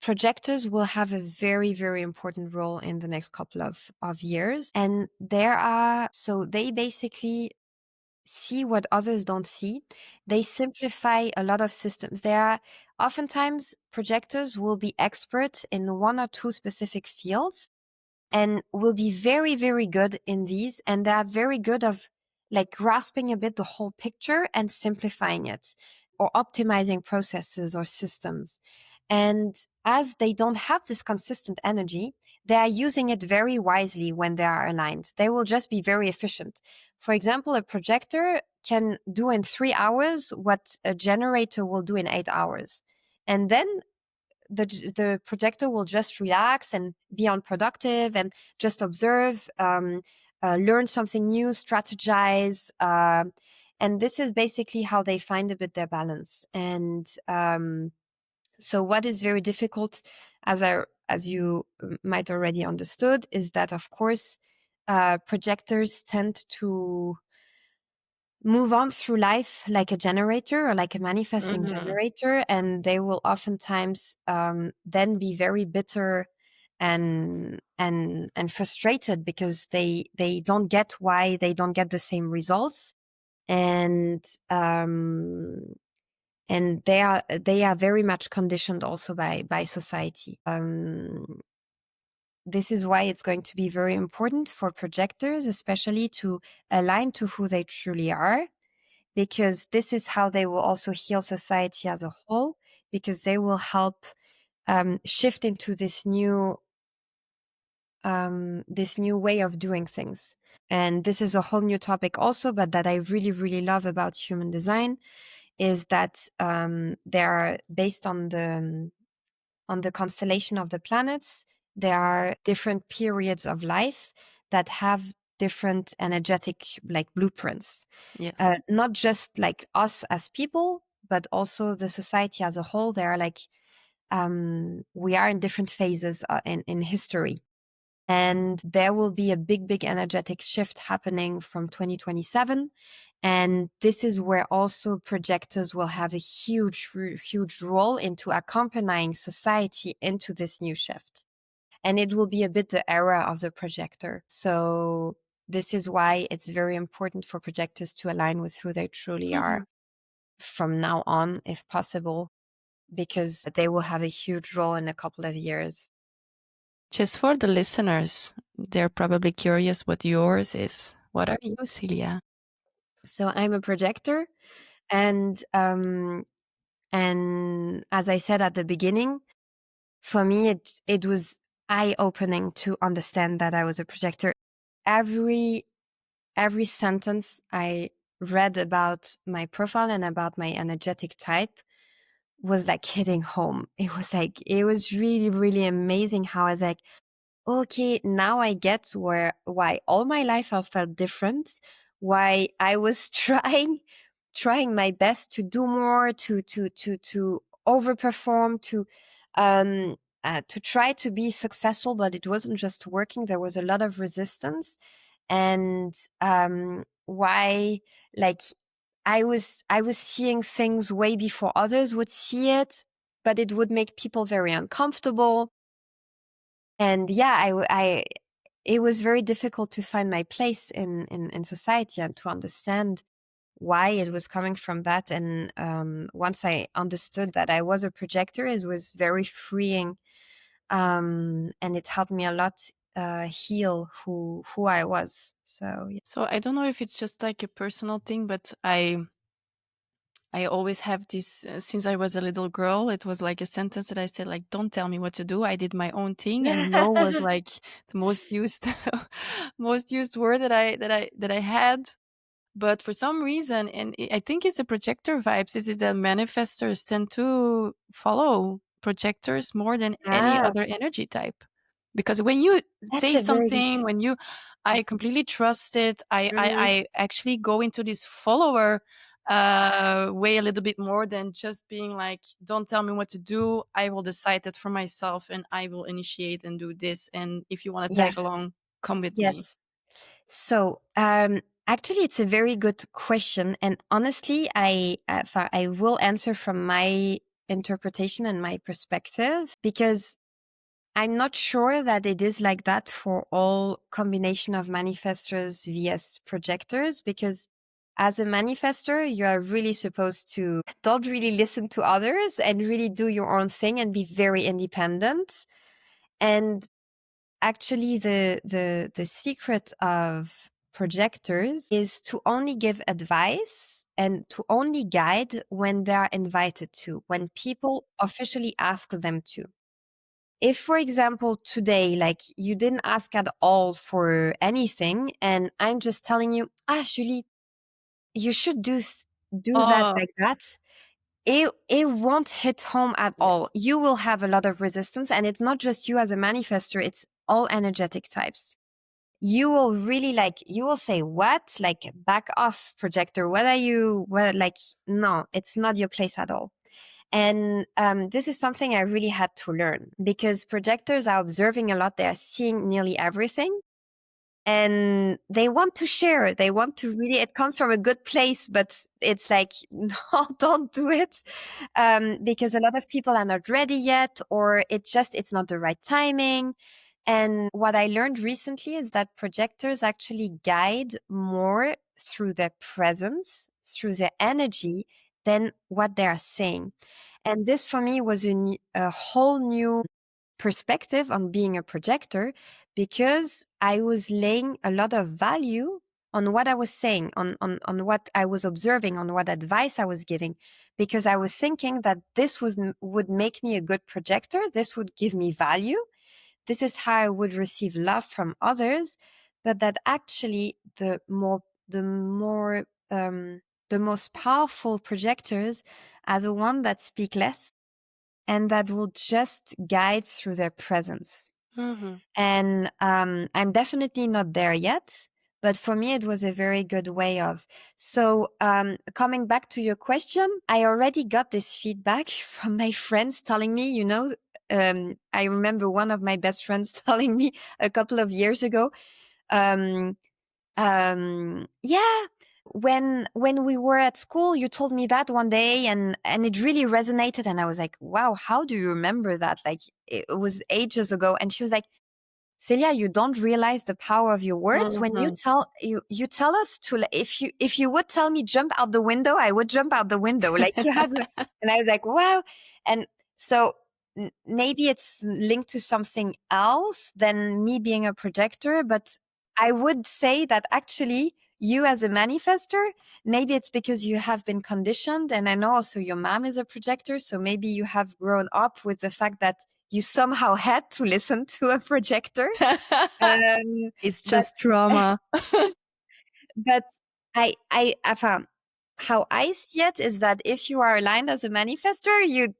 projectors will have a very, very important role in the next couple of years. And so they basically see what others don't see. They simplify a lot of systems. There are oftentimes projectors will be experts in one or two specific fields and will be very, very good in these. And they are very good of like grasping a bit the whole picture and simplifying it, or optimizing processes or systems. And as they don't have this consistent energy, they are using it very wisely when they are aligned. They will just be very efficient. For example, a projector can do in 3 hours what a generator will do in 8 hours. And then the projector will just relax and be unproductive and just observe, learn something new, strategize. And this is basically how they find a bit their balance. And so what is very difficult, as you might already understood, is that of course projectors tend to move on through life like a generator or like a manifesting Hmm. generator, and they will oftentimes then be very bitter and frustrated because they don't get why they don't get the same results. And and they are very much conditioned also by society. This is why it's going to be very important for projectors, especially to align to who they truly are, because this is how they will also heal society as a whole, because they will help shift into this new way of doing things. And this is a whole new topic also, but that I really, really love about human design is that they are based on the constellation of the planets. There are different periods of life that have different energetic like blueprints, Yes. not just like us as people, but also the society as a whole. They are like we are in different phases in history. And there will be a big, big energetic shift happening from 2027. And this is where also projectors will have a huge, huge role into accompanying society into this new shift. And it will be a bit the era of the projector. So this is why it's very important for projectors to align with who they truly Hmm. are from now on, if possible, because they will have a huge role in a couple of years. Just for the listeners, they're probably curious what yours is. What are you, Celia? So I'm a projector, and as I said at the beginning, for me it was eye opening to understand that I was a projector. Every every sentence I read about my profile and about my energetic type was like hitting home. It was really, really amazing how I was like, okay, now I get why all my life I felt different, why I was trying my best to do more, to overperform, to try to be successful, but it wasn't just working. There was a lot of resistance, and why, like, I was seeing things way before others would see it, but it would make people very uncomfortable. And yeah, it was very difficult to find my place in society and to understand why it was coming from that. And once I understood that I was a projector, it was very freeing, and it helped me a lot heal who I was. So yeah. So I don't know if it's just like a personal thing, but I always have this since I was a little girl. It was like a sentence that I said, like, "Don't tell me what to do. I did my own thing." And no was like the most used most used word that I had. But for some reason, and I think it's the projector vibes, is it that manifestors tend to follow projectors more than any Ah, other energy type. Because when you that's say a very good. something, when you I completely trust it. Mhm. I actually go into this follower way a little bit more than just being like, don't tell me what to do. I will decide that for myself and I will initiate and do this. And if you want to Yeah. tag along, come with me. Yes. So, actually, it's a very good question, and honestly, I will answer from my interpretation and my perspective, because I'm not sure that it is like that for all combination of manifestors vs projectors, because as a manifestor, you are really supposed to don't really listen to others and really do your own thing and be very independent. And actually, the secret of projectors is to only give advice and to only guide when they are invited to, when people officially ask them to. If, for example, today, like, you didn't ask at all for anything, and I'm just telling you, Julie, you should do that Oh, like that, it won't hit home at all. yes. You will have a lot of resistance, and it's not just you as a manifester, it's all energetic types. You will really, like, you will say, what? Like, back off, projector. What are you? Well, like, no, it's not your place at all. And this is something I really had to learn, because projectors are observing a lot. They are seeing nearly everything, and they want to share. They want to really, it comes from a good place, but it's like, no, don't do it. Because a lot of people are not ready yet, or it's not the right timing. And what I learned recently is that projectors actually guide more through their presence, through their energy, than what they are saying. And this for me was a whole new perspective on being a projector, because I was laying a lot of value on what I was saying, on what I was observing, on what advice I was giving, because I was thinking that would make me a good projector. This would give me value. This is how I would receive love from others. But that actually the most powerful projectors are the ones that speak less and that will just guide through their presence. Hmm. And I'm definitely not there yet, but for me, it was a very good way of. So, coming back to your question, I already got this feedback from my friends telling me, I remember one of my best friends telling me a couple of years ago, um, yeah, when we were at school, you told me that one day, and it really resonated. And I was like, wow, how do you remember that? Like, it was ages ago. And she was like, Celia, you don't realize the power of your words. When Hmm. you tell us to, if you would tell me jump out the window, I would jump out the window. Like, and I was like, wow. And so maybe it's linked to something else than me being a projector, but I would say that actually you as a manifester, maybe it's because you have been conditioned. And I know also your mom is a projector. So maybe you have grown up with the fact that you somehow had to listen to a projector. Um, It's but just trauma. but I found. how I see it is that if you are aligned as a manifester, you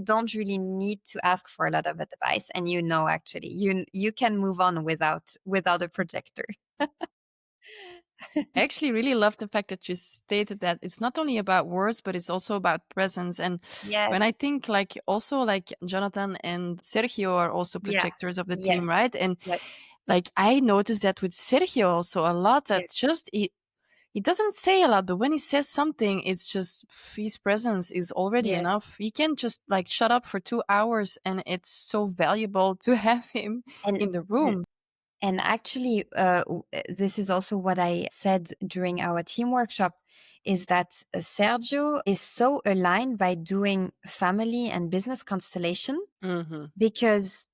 don't really need to ask for a lot of advice, and actually you can move on without a projector. I actually really love the fact that you stated that it's not only about words, but it's also about presence. And when I Yes. think like also like Jonathan and Sergio are also Yeah. projectors of the team, Yes. right? And Yes. like I noticed that with Sergio also a lot that Yes. just he doesn't say a lot, but when he says something, it's just his presence is already Yes. enough. He can just like shut up for 2 hours and it's so valuable to have him And in the room. and actually, this is also what I said during our team workshop, is that Sergio is so aligned by doing family and business constellation, Hmm. because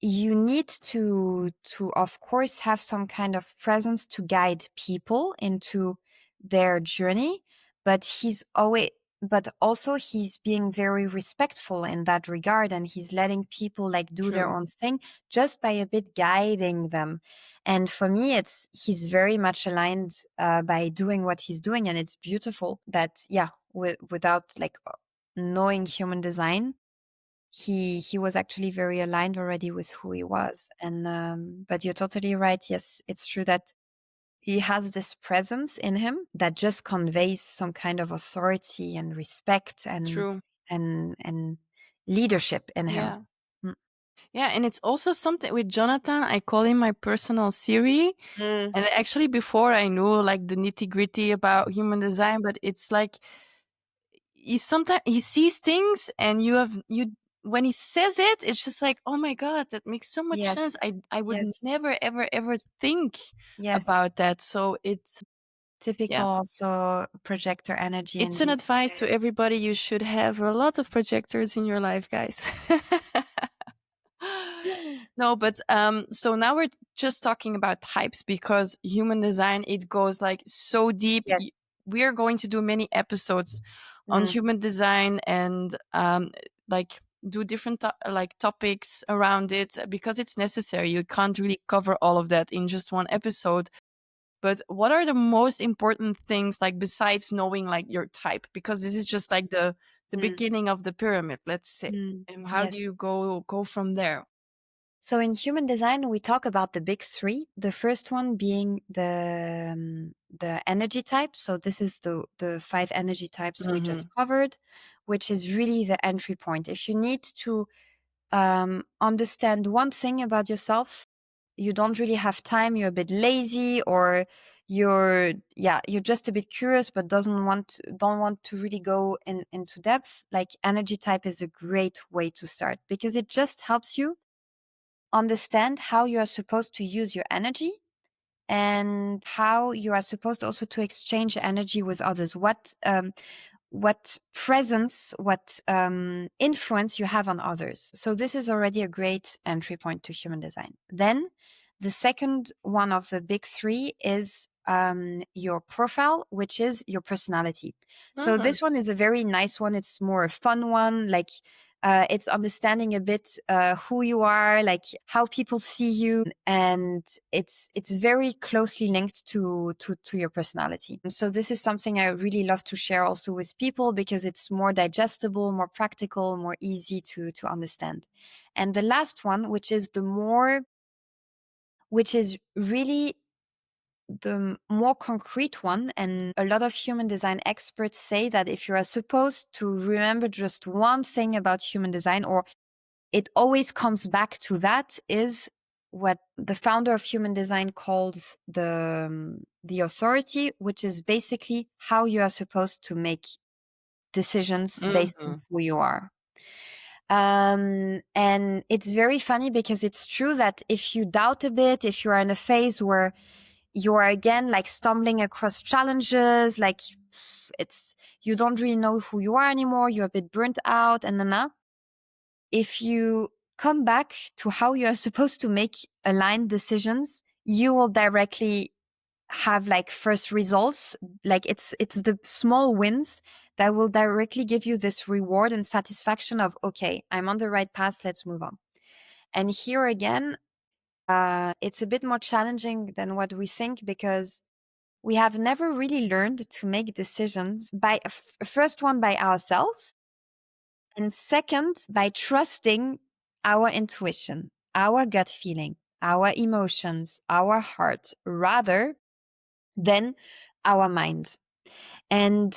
you need to of course have some kind of presence to guide people into their journey, but also he's being very respectful in that regard, and he's letting people like do their True. own thing just by a bit guiding them. And for me, it's he's very much aligned by doing what he's doing, and it's beautiful that, yeah, without like knowing human design, he was actually very aligned already with who he was. And but you're totally right. Yes, it's true that he has this presence in him that just conveys some kind of authority and respect True. and leadership in him. Yeah. Mm. Yeah, and it's also something with Jonathan. I call him my personal Siri. Mm. And actually, before I knew like the nitty gritty about human design, but it's like he sometimes he sees things, and you when he says it, it's just like, oh my god, that makes so much Yes. sense. I would Yes. never ever ever think Yes. about that. So it's Typical yeah, also projector energy it's and an being advice to everybody. You should have a lot of projectors in your life, guys. No, but so now we're just talking about types because human design it goes like so deep. yes. We are going to do many episodes on Mm. human design and like do different like topics around it because it's necessary. You can't really cover all of that in just one episode. But what are the most important things like besides knowing like your type? Because this is just like the Mm. beginning of the pyramid, let's say. Mm. And how do Yes. you go from there? So in human design, we talk about the big three. The first one being the energy type. So this is the five energy types we just Mhm. covered, which is really the entry point. If you need to understand one thing about yourself, you don't really have time. You're a bit lazy, or you're just a bit curious, but don't want to really go into depth. Like energy type is a great way to start because it just helps you understand how you are supposed to use your energy and how you are supposed also to exchange energy with others. What presence, what influence you have on others. So this is already a great entry point to human design. Then the second one of the big three is your profile, which is your personality. So Mhm. this one is a very nice one. It's more a fun one. Like it's understanding a bit who you are, like how people see you, and it's very closely linked to your personality. So this is something I really love to share also with people because it's more digestible, more practical, more easy to understand. And the last one, which is really the more concrete one, and a lot of human design experts say that if you are supposed to remember just one thing about human design, or it always comes back to that, is what the founder of human design calls the authority, which is basically how you are supposed to make decisions based on Mhm. who you are. And it's very funny because it's true that if you doubt a bit, if you are in a phase where you are again like stumbling across challenges, like it's you don't really know who you are anymore, you're a bit burnt out, and then if you come back to how you are supposed to make aligned decisions, you will directly have like first results. Like it's the small wins that will directly give you this reward and satisfaction of, okay, I'm on the right path, let's move on. And here again, it's a bit more challenging than what we think because we have never really learned to make decisions by first one by ourselves, and second by trusting our intuition, our gut feeling, our emotions, our heart, rather than our mind. And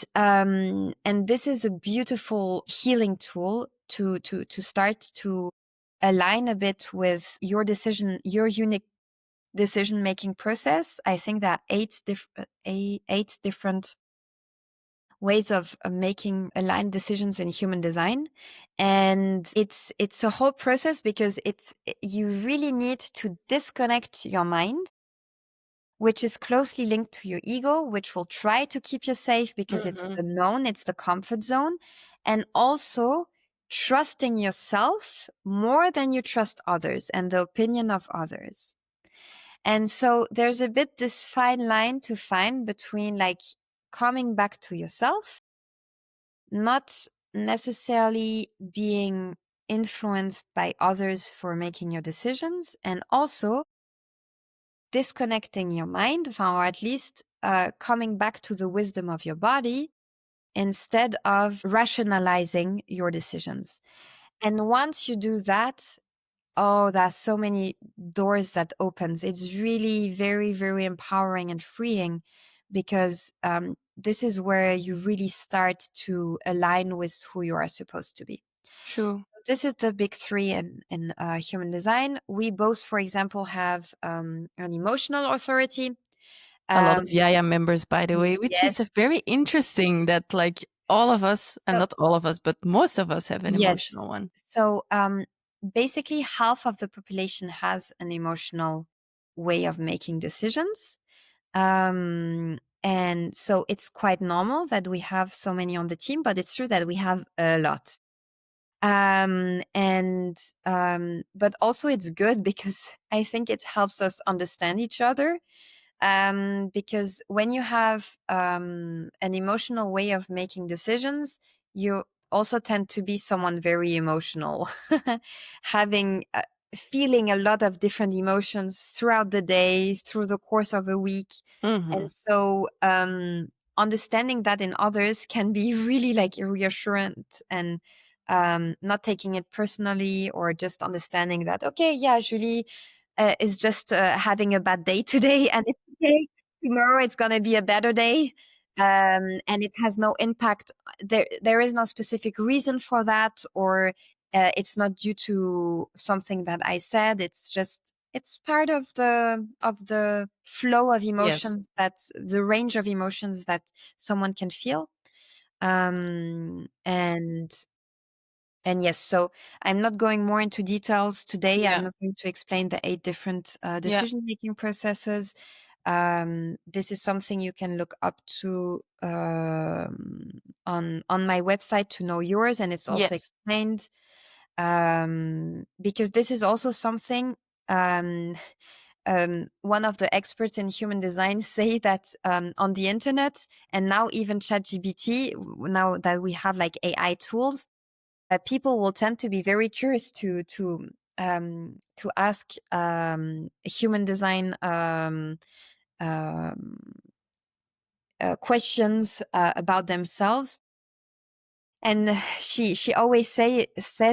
this is a beautiful healing tool to start to align a bit with your decision, your unique decision making process. I think that eight different ways of making aligned decisions in human design, and it's a whole process because you really need to disconnect your mind, which is closely linked to your ego, which will try to keep you safe because it's Hmm. the known, it's the comfort zone, and also trusting yourself more than you trust others and the opinion of others. And so there's a bit this fine line to find between like coming back to yourself, not necessarily being influenced by others for making your decisions, and also disconnecting your mind, or at least coming back to the wisdom of your body instead of rationalizing your decisions. And once you do that, oh, there's so many doors that opens. It's really very, very empowering and freeing because this is where you really start to align with who you are supposed to be. True. This is the big three in human design. We both, for example, have an emotional authority. A lot Um, of Yaya members, by the way, which yes. is very interesting that like all of us, and So not all of us, but most of us have an yes. emotional one. So basically, half of the population has an emotional way of making decisions. And so it's quite normal that we have so many on the team, but it's true that we have a lot. And but also it's good because I think it helps us understand each other. Because when you have an emotional way of making decisions, you also tend to be someone very emotional, having feeling a lot of different emotions throughout the day, through the course of a week. And Hmm. so understanding that in others can be really like reassuring, and not taking it personally, or just understanding that, okay, yeah, Julie is just having a bad day today, and it's okay. Tomorrow it's going to be a better day. And it has no impact. There is no specific reason for that, or it's not due to something that I said. It's just, it's part of the flow of Yes. emotions, that's the range of emotions that someone can feel. Um, and and yes, so I'm not going more into details today. I'm Yeah. not going to explain the eight different Yeah. decision-making processes. This is something you can look up to on my website to know yours, and it's also Yes. explained because this is also something. Um, one of the experts in human design say that on the internet, and now even ChatGPT, now that we have like AI tools, people will tend to be very curious to ask human design um, questions about themselves. And she always says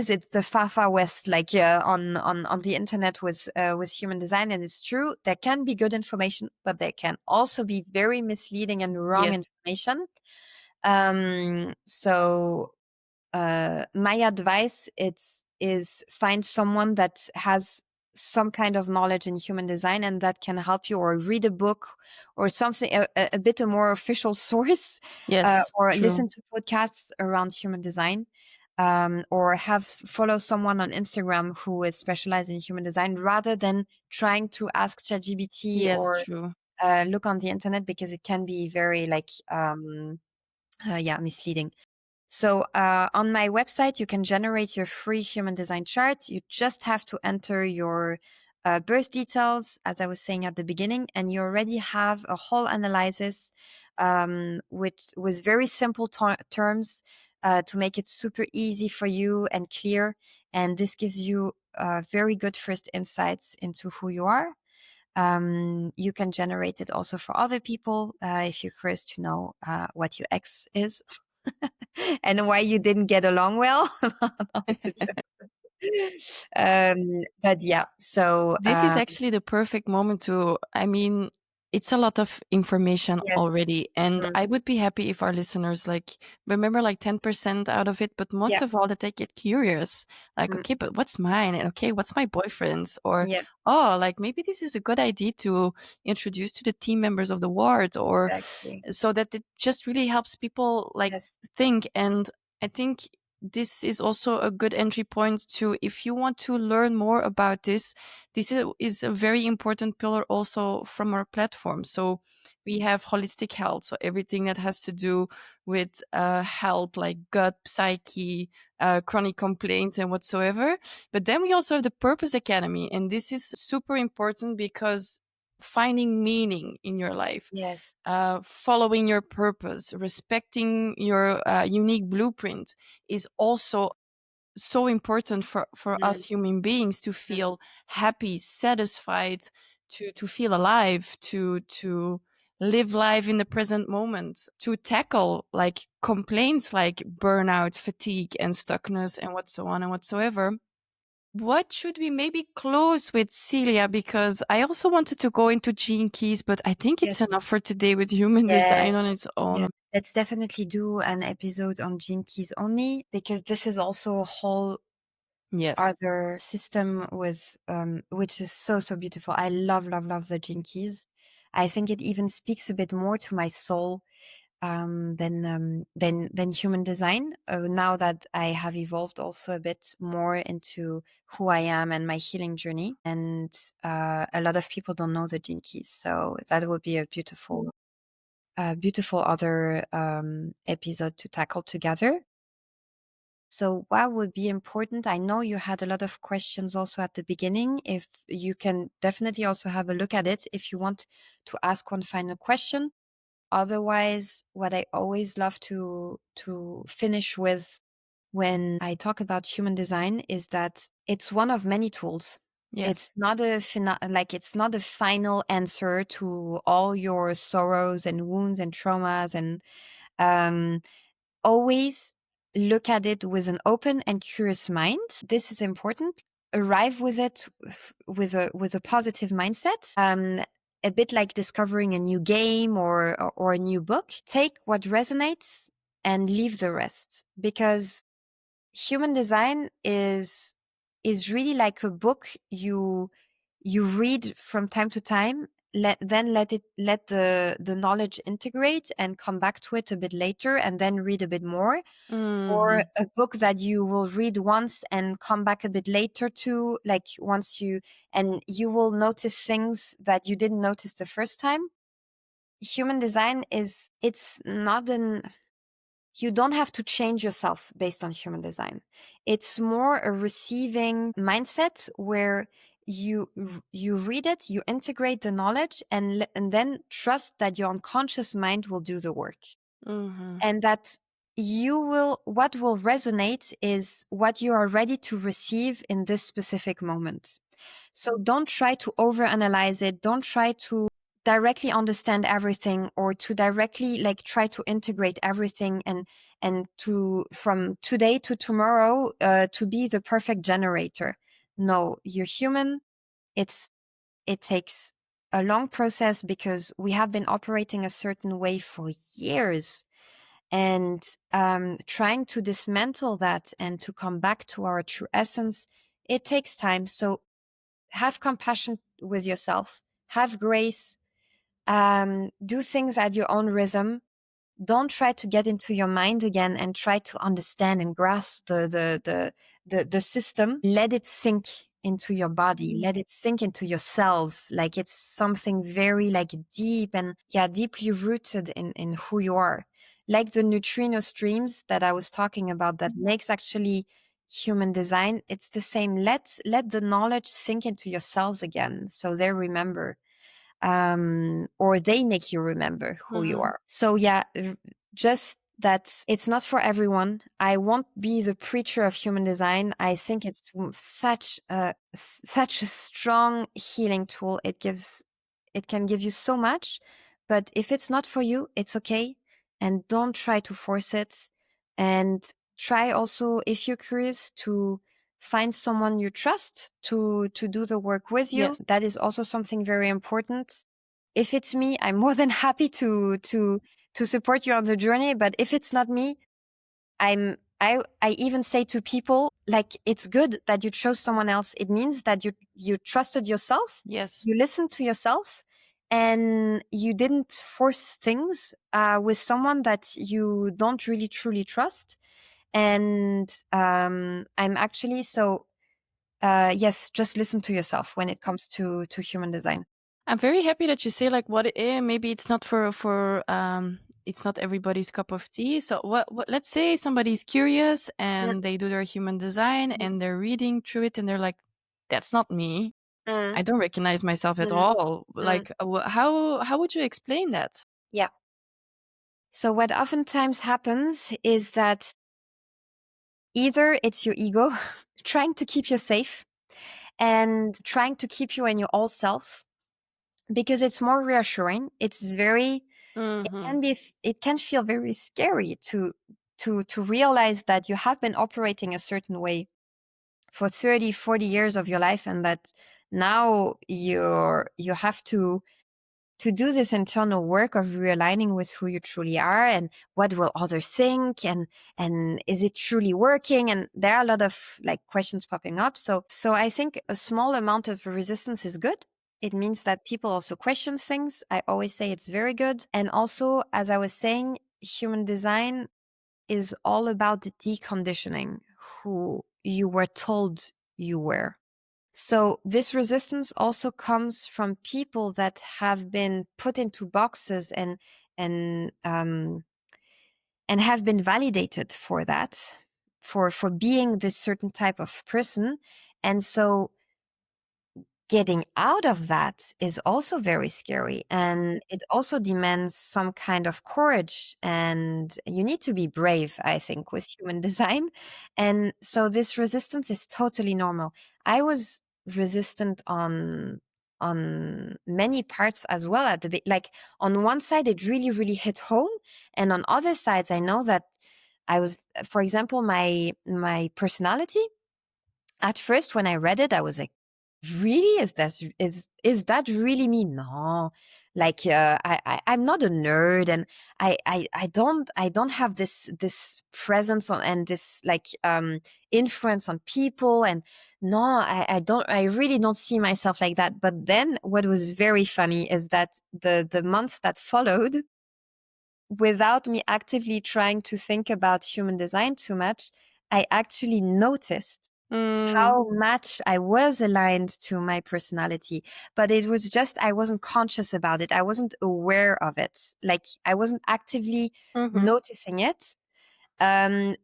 it's the far far west, like on the internet with human design, and it's true. There can be good information, but there can also be very misleading and wrong Yes. information. So my advice is find someone that has some kind of knowledge in human design and that can help you, or read a book or something, a bit a more official source, Yes. or True. listen to podcasts around human design, or have follow someone on Instagram who is specialized in human design, rather than trying to ask ChatGPT Yes. or True. look on the internet, because it can be very like yeah, misleading. So on my website, you can generate your free human design chart. You just have to enter your birth details, as I was saying at the beginning, and you already have a whole analysis with very simple terms to make it super easy for you and clear. And this gives you very good first insights into who you are. You can generate it also for other people if you're curious to know what your ex is and why you didn't get along well. No, it's a joke. But yeah, so This is actually the perfect moment to, I mean, it's a lot of information yes. already. And Mm, I would be happy if our listeners like remember like 10% out of it, but yeah. most of all that they get curious. Like, Mm, okay, but what's mine? And okay, what's my boyfriend's? Or, yeah, oh, like maybe this is a good idea to introduce to the team members of the ward, or exactly. so that it just really helps people like Yes. think. And I think this is also a good entry point to, if you want to learn more about this, is a very important pillar also from our platform. So we have holistic health, so everything that has to do with health, like gut, psyche, chronic complaints and whatsoever. But then we also have the Purpose Academy, and this is super important because finding meaning in your life, Yes. following your purpose, respecting your unique blueprint is also so important for Mm, us human beings to mm, feel happy, satisfied, to feel alive, to live life in the present moment, to tackle like complaints like burnout, fatigue, and stuckness, and what so on and whatsoever. What should we maybe close with, Celia? Because I also wanted to go into gene keys, but I think it's yes. enough for today with human Yeah. design on its Yeah. own. Let's definitely do an episode on gene keys only because this is also a whole Yes. other system with which is so so beautiful. I love the gene keys. I think it even speaks a bit more to my soul than human design. Now that I have evolved also a bit more into who I am and my healing journey, and a lot of people don't know the gene keys, so that would be a beautiful other episode to tackle together. So what would be important? I know you had a lot of questions also at the beginning. If you can definitely also have a look at it if you want to ask one final question. Otherwise, what I always love to finish with when I talk about human design is that it's one of many tools. Yes. It's not it's not a final answer to all your sorrows and wounds and traumas and um, always look at it with an open and curious mind. This is important. Arrive with it with a positive mindset. A bit like discovering a new game or a new book. Take what resonates and leave the rest, because human design is really like a book you read from time to time, let the knowledge integrate and come back to it a bit later and then read a bit more, or Hmm. a book that you will read once and come back a bit later to, like once you and you will notice things that you didn't notice the first time. Human design is it's not an You don't have to change yourself based on human design. It's more a receiving mindset where you read it, you integrate the knowledge, and then trust that your unconscious mind will do the work, Hmm. and that what will resonate is what you are ready to receive in this specific moment. So don't try to overanalyze it. Don't try to directly understand everything or to directly like try to integrate everything and to from today to tomorrow to be the perfect generator. No, you're human. It's it takes a long process because we have been operating a certain way for years, and trying to dismantle that and to come back to our true essence, it takes time. So have compassion with yourself, have grace, do things at your own rhythm. Don't try to get into your mind again and try to understand and grasp the system. Let it sink into your body, let it sink into your cells, like it's something very like deep and yeah, deeply rooted in who you are, like the neutrino streams that I was talking about that makes actually human design. It's the same. Let the knowledge sink into your cells again so they remember, or they make you remember who you Hmm. are. So yeah, just that it's not for everyone. I won't be the preacher of human design. I think it's such a strong healing tool. It can give you so much, but if it's not for you, it's okay. And don't try to force it. And try also, if you're curious, to find someone you trust to do the work with you. Yes. That is also something very important. If it's me, I'm more than happy to support you on the journey. But if it's not me, I even say to people, like, it's good that you chose someone else. It means that you trusted yourself, Yes. you listened to yourself, and you didn't force things with someone that you don't really truly trust. And I'm actually so yes, just listen to yourself when it comes to human design. I'm very happy that you say like what it is. Maybe it's not for it's not everybody's cup of tea. So what let's say somebody's curious Mm, and they do their human design mm, and they're reading through it and they're like, that's not me. mm, I don't recognize myself at mm, all. mm. Like how would you explain that? Yeah. So what oftentimes happens is that either it's your ego trying to keep you safe and trying to keep you in your old self because it's more reassuring. Mhm. It can feel very scary to realize that you have been operating a certain way for 30, 40 years of your life, and that now you have to do this internal work of realigning with who you truly are, and what will others think, and is it truly working? And there are a lot of like questions popping up. So I think a small amount of resistance is good. It means that people also question things. I always say it's very good. And also, as I was saying, human design is all about deconditioning who you were told you were. So this resistance also comes from people that have been put into boxes and and have been validated for that, for being this certain type of person. And so getting out of that is also very scary, and it also demands some kind of courage, and you need to be brave, I think, with human design. And so this resistance is totally normal. I was resistant on many parts as well at the like on one side it really really hit home, and on other sides I know that I was, for example, my personality. At first, when I read it, I was like, "Really? Is that really me?" No, like I'm not a nerd, and I don't have this presence on and this like influence on people, and no, I really don't see myself like that. But then, what was very funny is that the months that followed, without me actively trying to think about human design too much, I actually noticed Mm, how much I was aligned to my personality, but it was just, I wasn't conscious about it. I wasn't aware of it. Like I wasn't actively mhm. noticing it.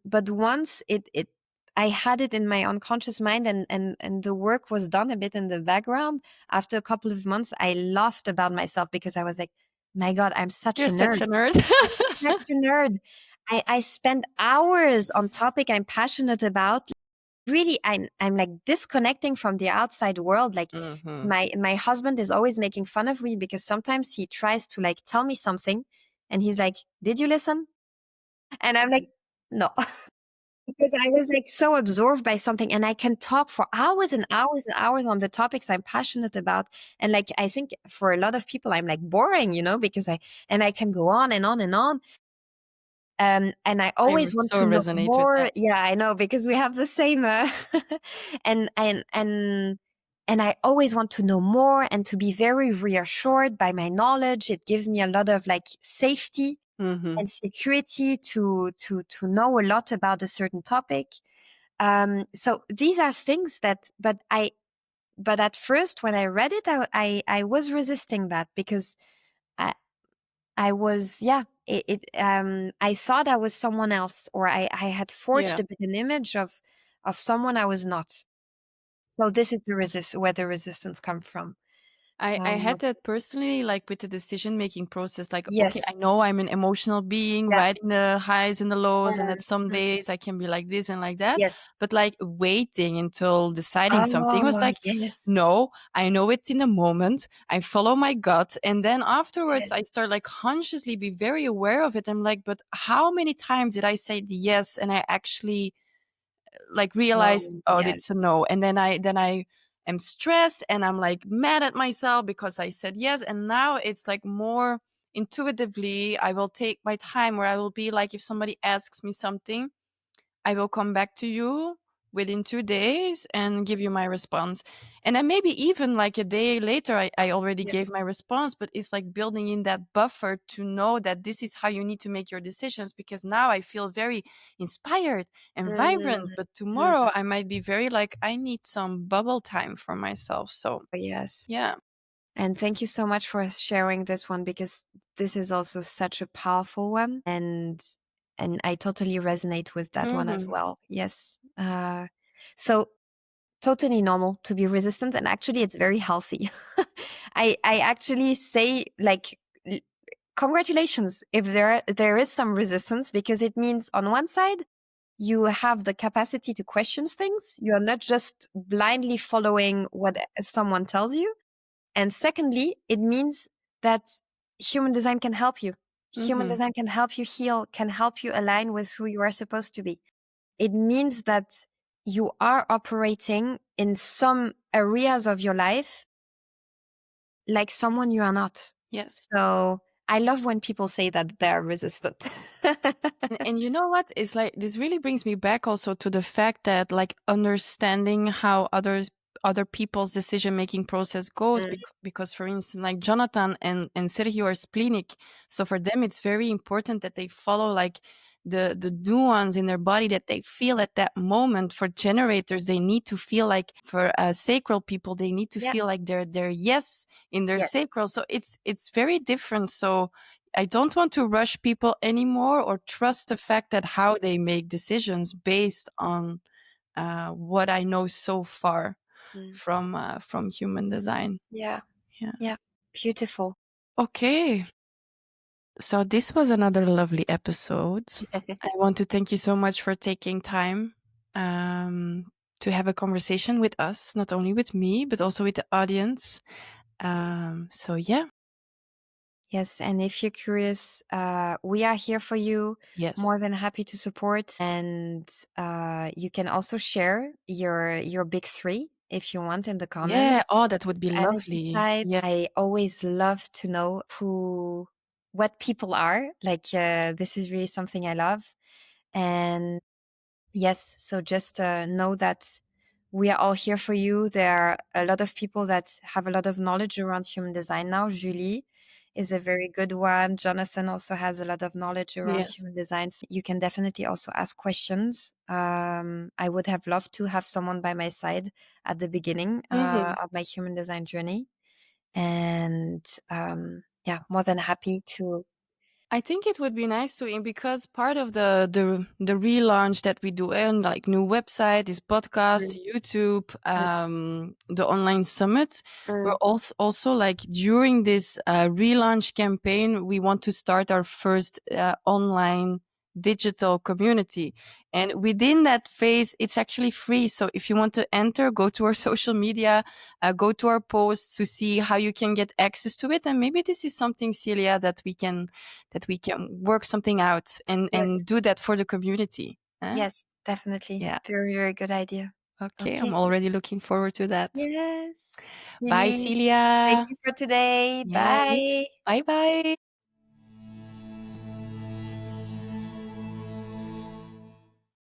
But once I had it in my unconscious mind, and the work was done a bit in the background. After a couple of months, I laughed about myself because I was like, my God, I'm such You're a such nerd. a nerd. I'm such a nerd. I spend hours on topic I'm passionate about. Really, I'm like disconnecting from the outside world. Like Mhm. my husband is always making fun of me because sometimes he tries to like tell me something and he's like, "Did you listen?" And I'm like, "No." Because I was like so absorbed by something, and I can talk for hours and hours and hours on the topics I'm passionate about. And like I think for a lot of people I'm like boring, because I can go on and on and on. And I I always want so to know resonate with more. that. Yeah, I know, because we have the same and and I always want to know more and to be very reassured by my knowledge. It gives me a lot of like safety Mhm. and security to know a lot about a certain topic. So these are things that, but at first when I read it, I was resisting that because I was, yeah, I thought I was someone else, or I had forged Yeah. a bit an image of someone I was not. So this is where the resistance come from. I had that personally, like with the decision making process. Like, okay, I Yes. know I'm an emotional being, Yeah. riding the highs and the lows, and Mm, that some mm. days I can be like this and like that. Yes. But like waiting until deciding something was Oh, like, yes. no, I know it in the moment. I follow my gut, and then afterwards, Yes. I start like consciously be very aware of it. I'm like, but how many times did I say the yes, and I actually like realize, No, oh, yes. it's a no, and then I am stressed and I'm like mad at myself because I said yes. And now it's like more intuitively, I will take my time, where I will be like, if somebody asks me something, I will come back to you within 2 days and give you my response. And then maybe even like a day later, I already Yes. gave my response, but it's like building in that buffer to know that this is how you need to make your decisions, because now I feel very inspired and Mm, vibrant. But mm. tomorrow I might be very like, I need some bubble time for myself. So, Yes. yeah. And thank you so much for sharing this one, because this is also such a powerful one, and I totally resonate with that one as Hmm. well. Yes. So totally normal to be resistant, and actually it's very healthy. I actually say like l- congratulations if there is some resistance, because it means on one side you have the capacity to question things. You are not just blindly following what someone tells you. And secondly, it means that human design can help you. Human Hmm. design can help you heal, can help you align with who you are supposed to be. It means that you are operating in some areas of your life like someone you are not. Yes. So I love when people say that they're resistant. And you know what? It's like this really brings me back also to the fact that like understanding how other people's decision making process goes, Mm, because for instance, like Jonathan and Sergio are splenic, so for them it's very important that they follow like the nuance in their body that they feel at that moment. For generators, they need to feel like, for sacral people, they need to yeah. feel like they're yes in their Yes. sacral. So it's very different. So I don't want to rush people anymore, or trust the fact that how they make decisions based on what I know so far Mm, from human design. yeah. Yeah. Yeah. Beautiful. Okay. So this was another lovely episode. I want to thank you so much for taking time to have a conversation with us, not only with me, but also with the audience. So yeah, Yes, and if you're curious, we are here for you. yes. More than happy to support, and you can also share your big three if you want in the Yeah. comments. Oh, that would be Energy lovely. type. Yeah. I always love to know what people are like. This is really something I love, and yes, so just know that we are all here for you. There are a lot of people that have a lot of knowledge around human design now. Julie is a very good one. Jonathan also has a lot of knowledge around Yes. human design. So you can definitely also ask questions. I would have loved to have someone by my side at the beginning Mhm. of my human design journey. And yeah, more than happy to. I think it would be nice to, because part of the relaunch that we do, and like new website, this podcast, Mm, YouTube, mm, the online summit, we're mm. also like during this relaunch campaign, we want to start our first online digital community. And within that phase, it's actually free. So if you want to enter, go to our social media, go to our posts to see how you can get access to it. And maybe this is something, Celia, that we can work something out and Yes. do that for the community. Yes, definitely. Yeah. Very, very good idea. Okay. I'm Okay. already looking forward to that. Yes. Bye, Really. Thank Celia. you for today. Yeah. You too. Bye. Bye bye.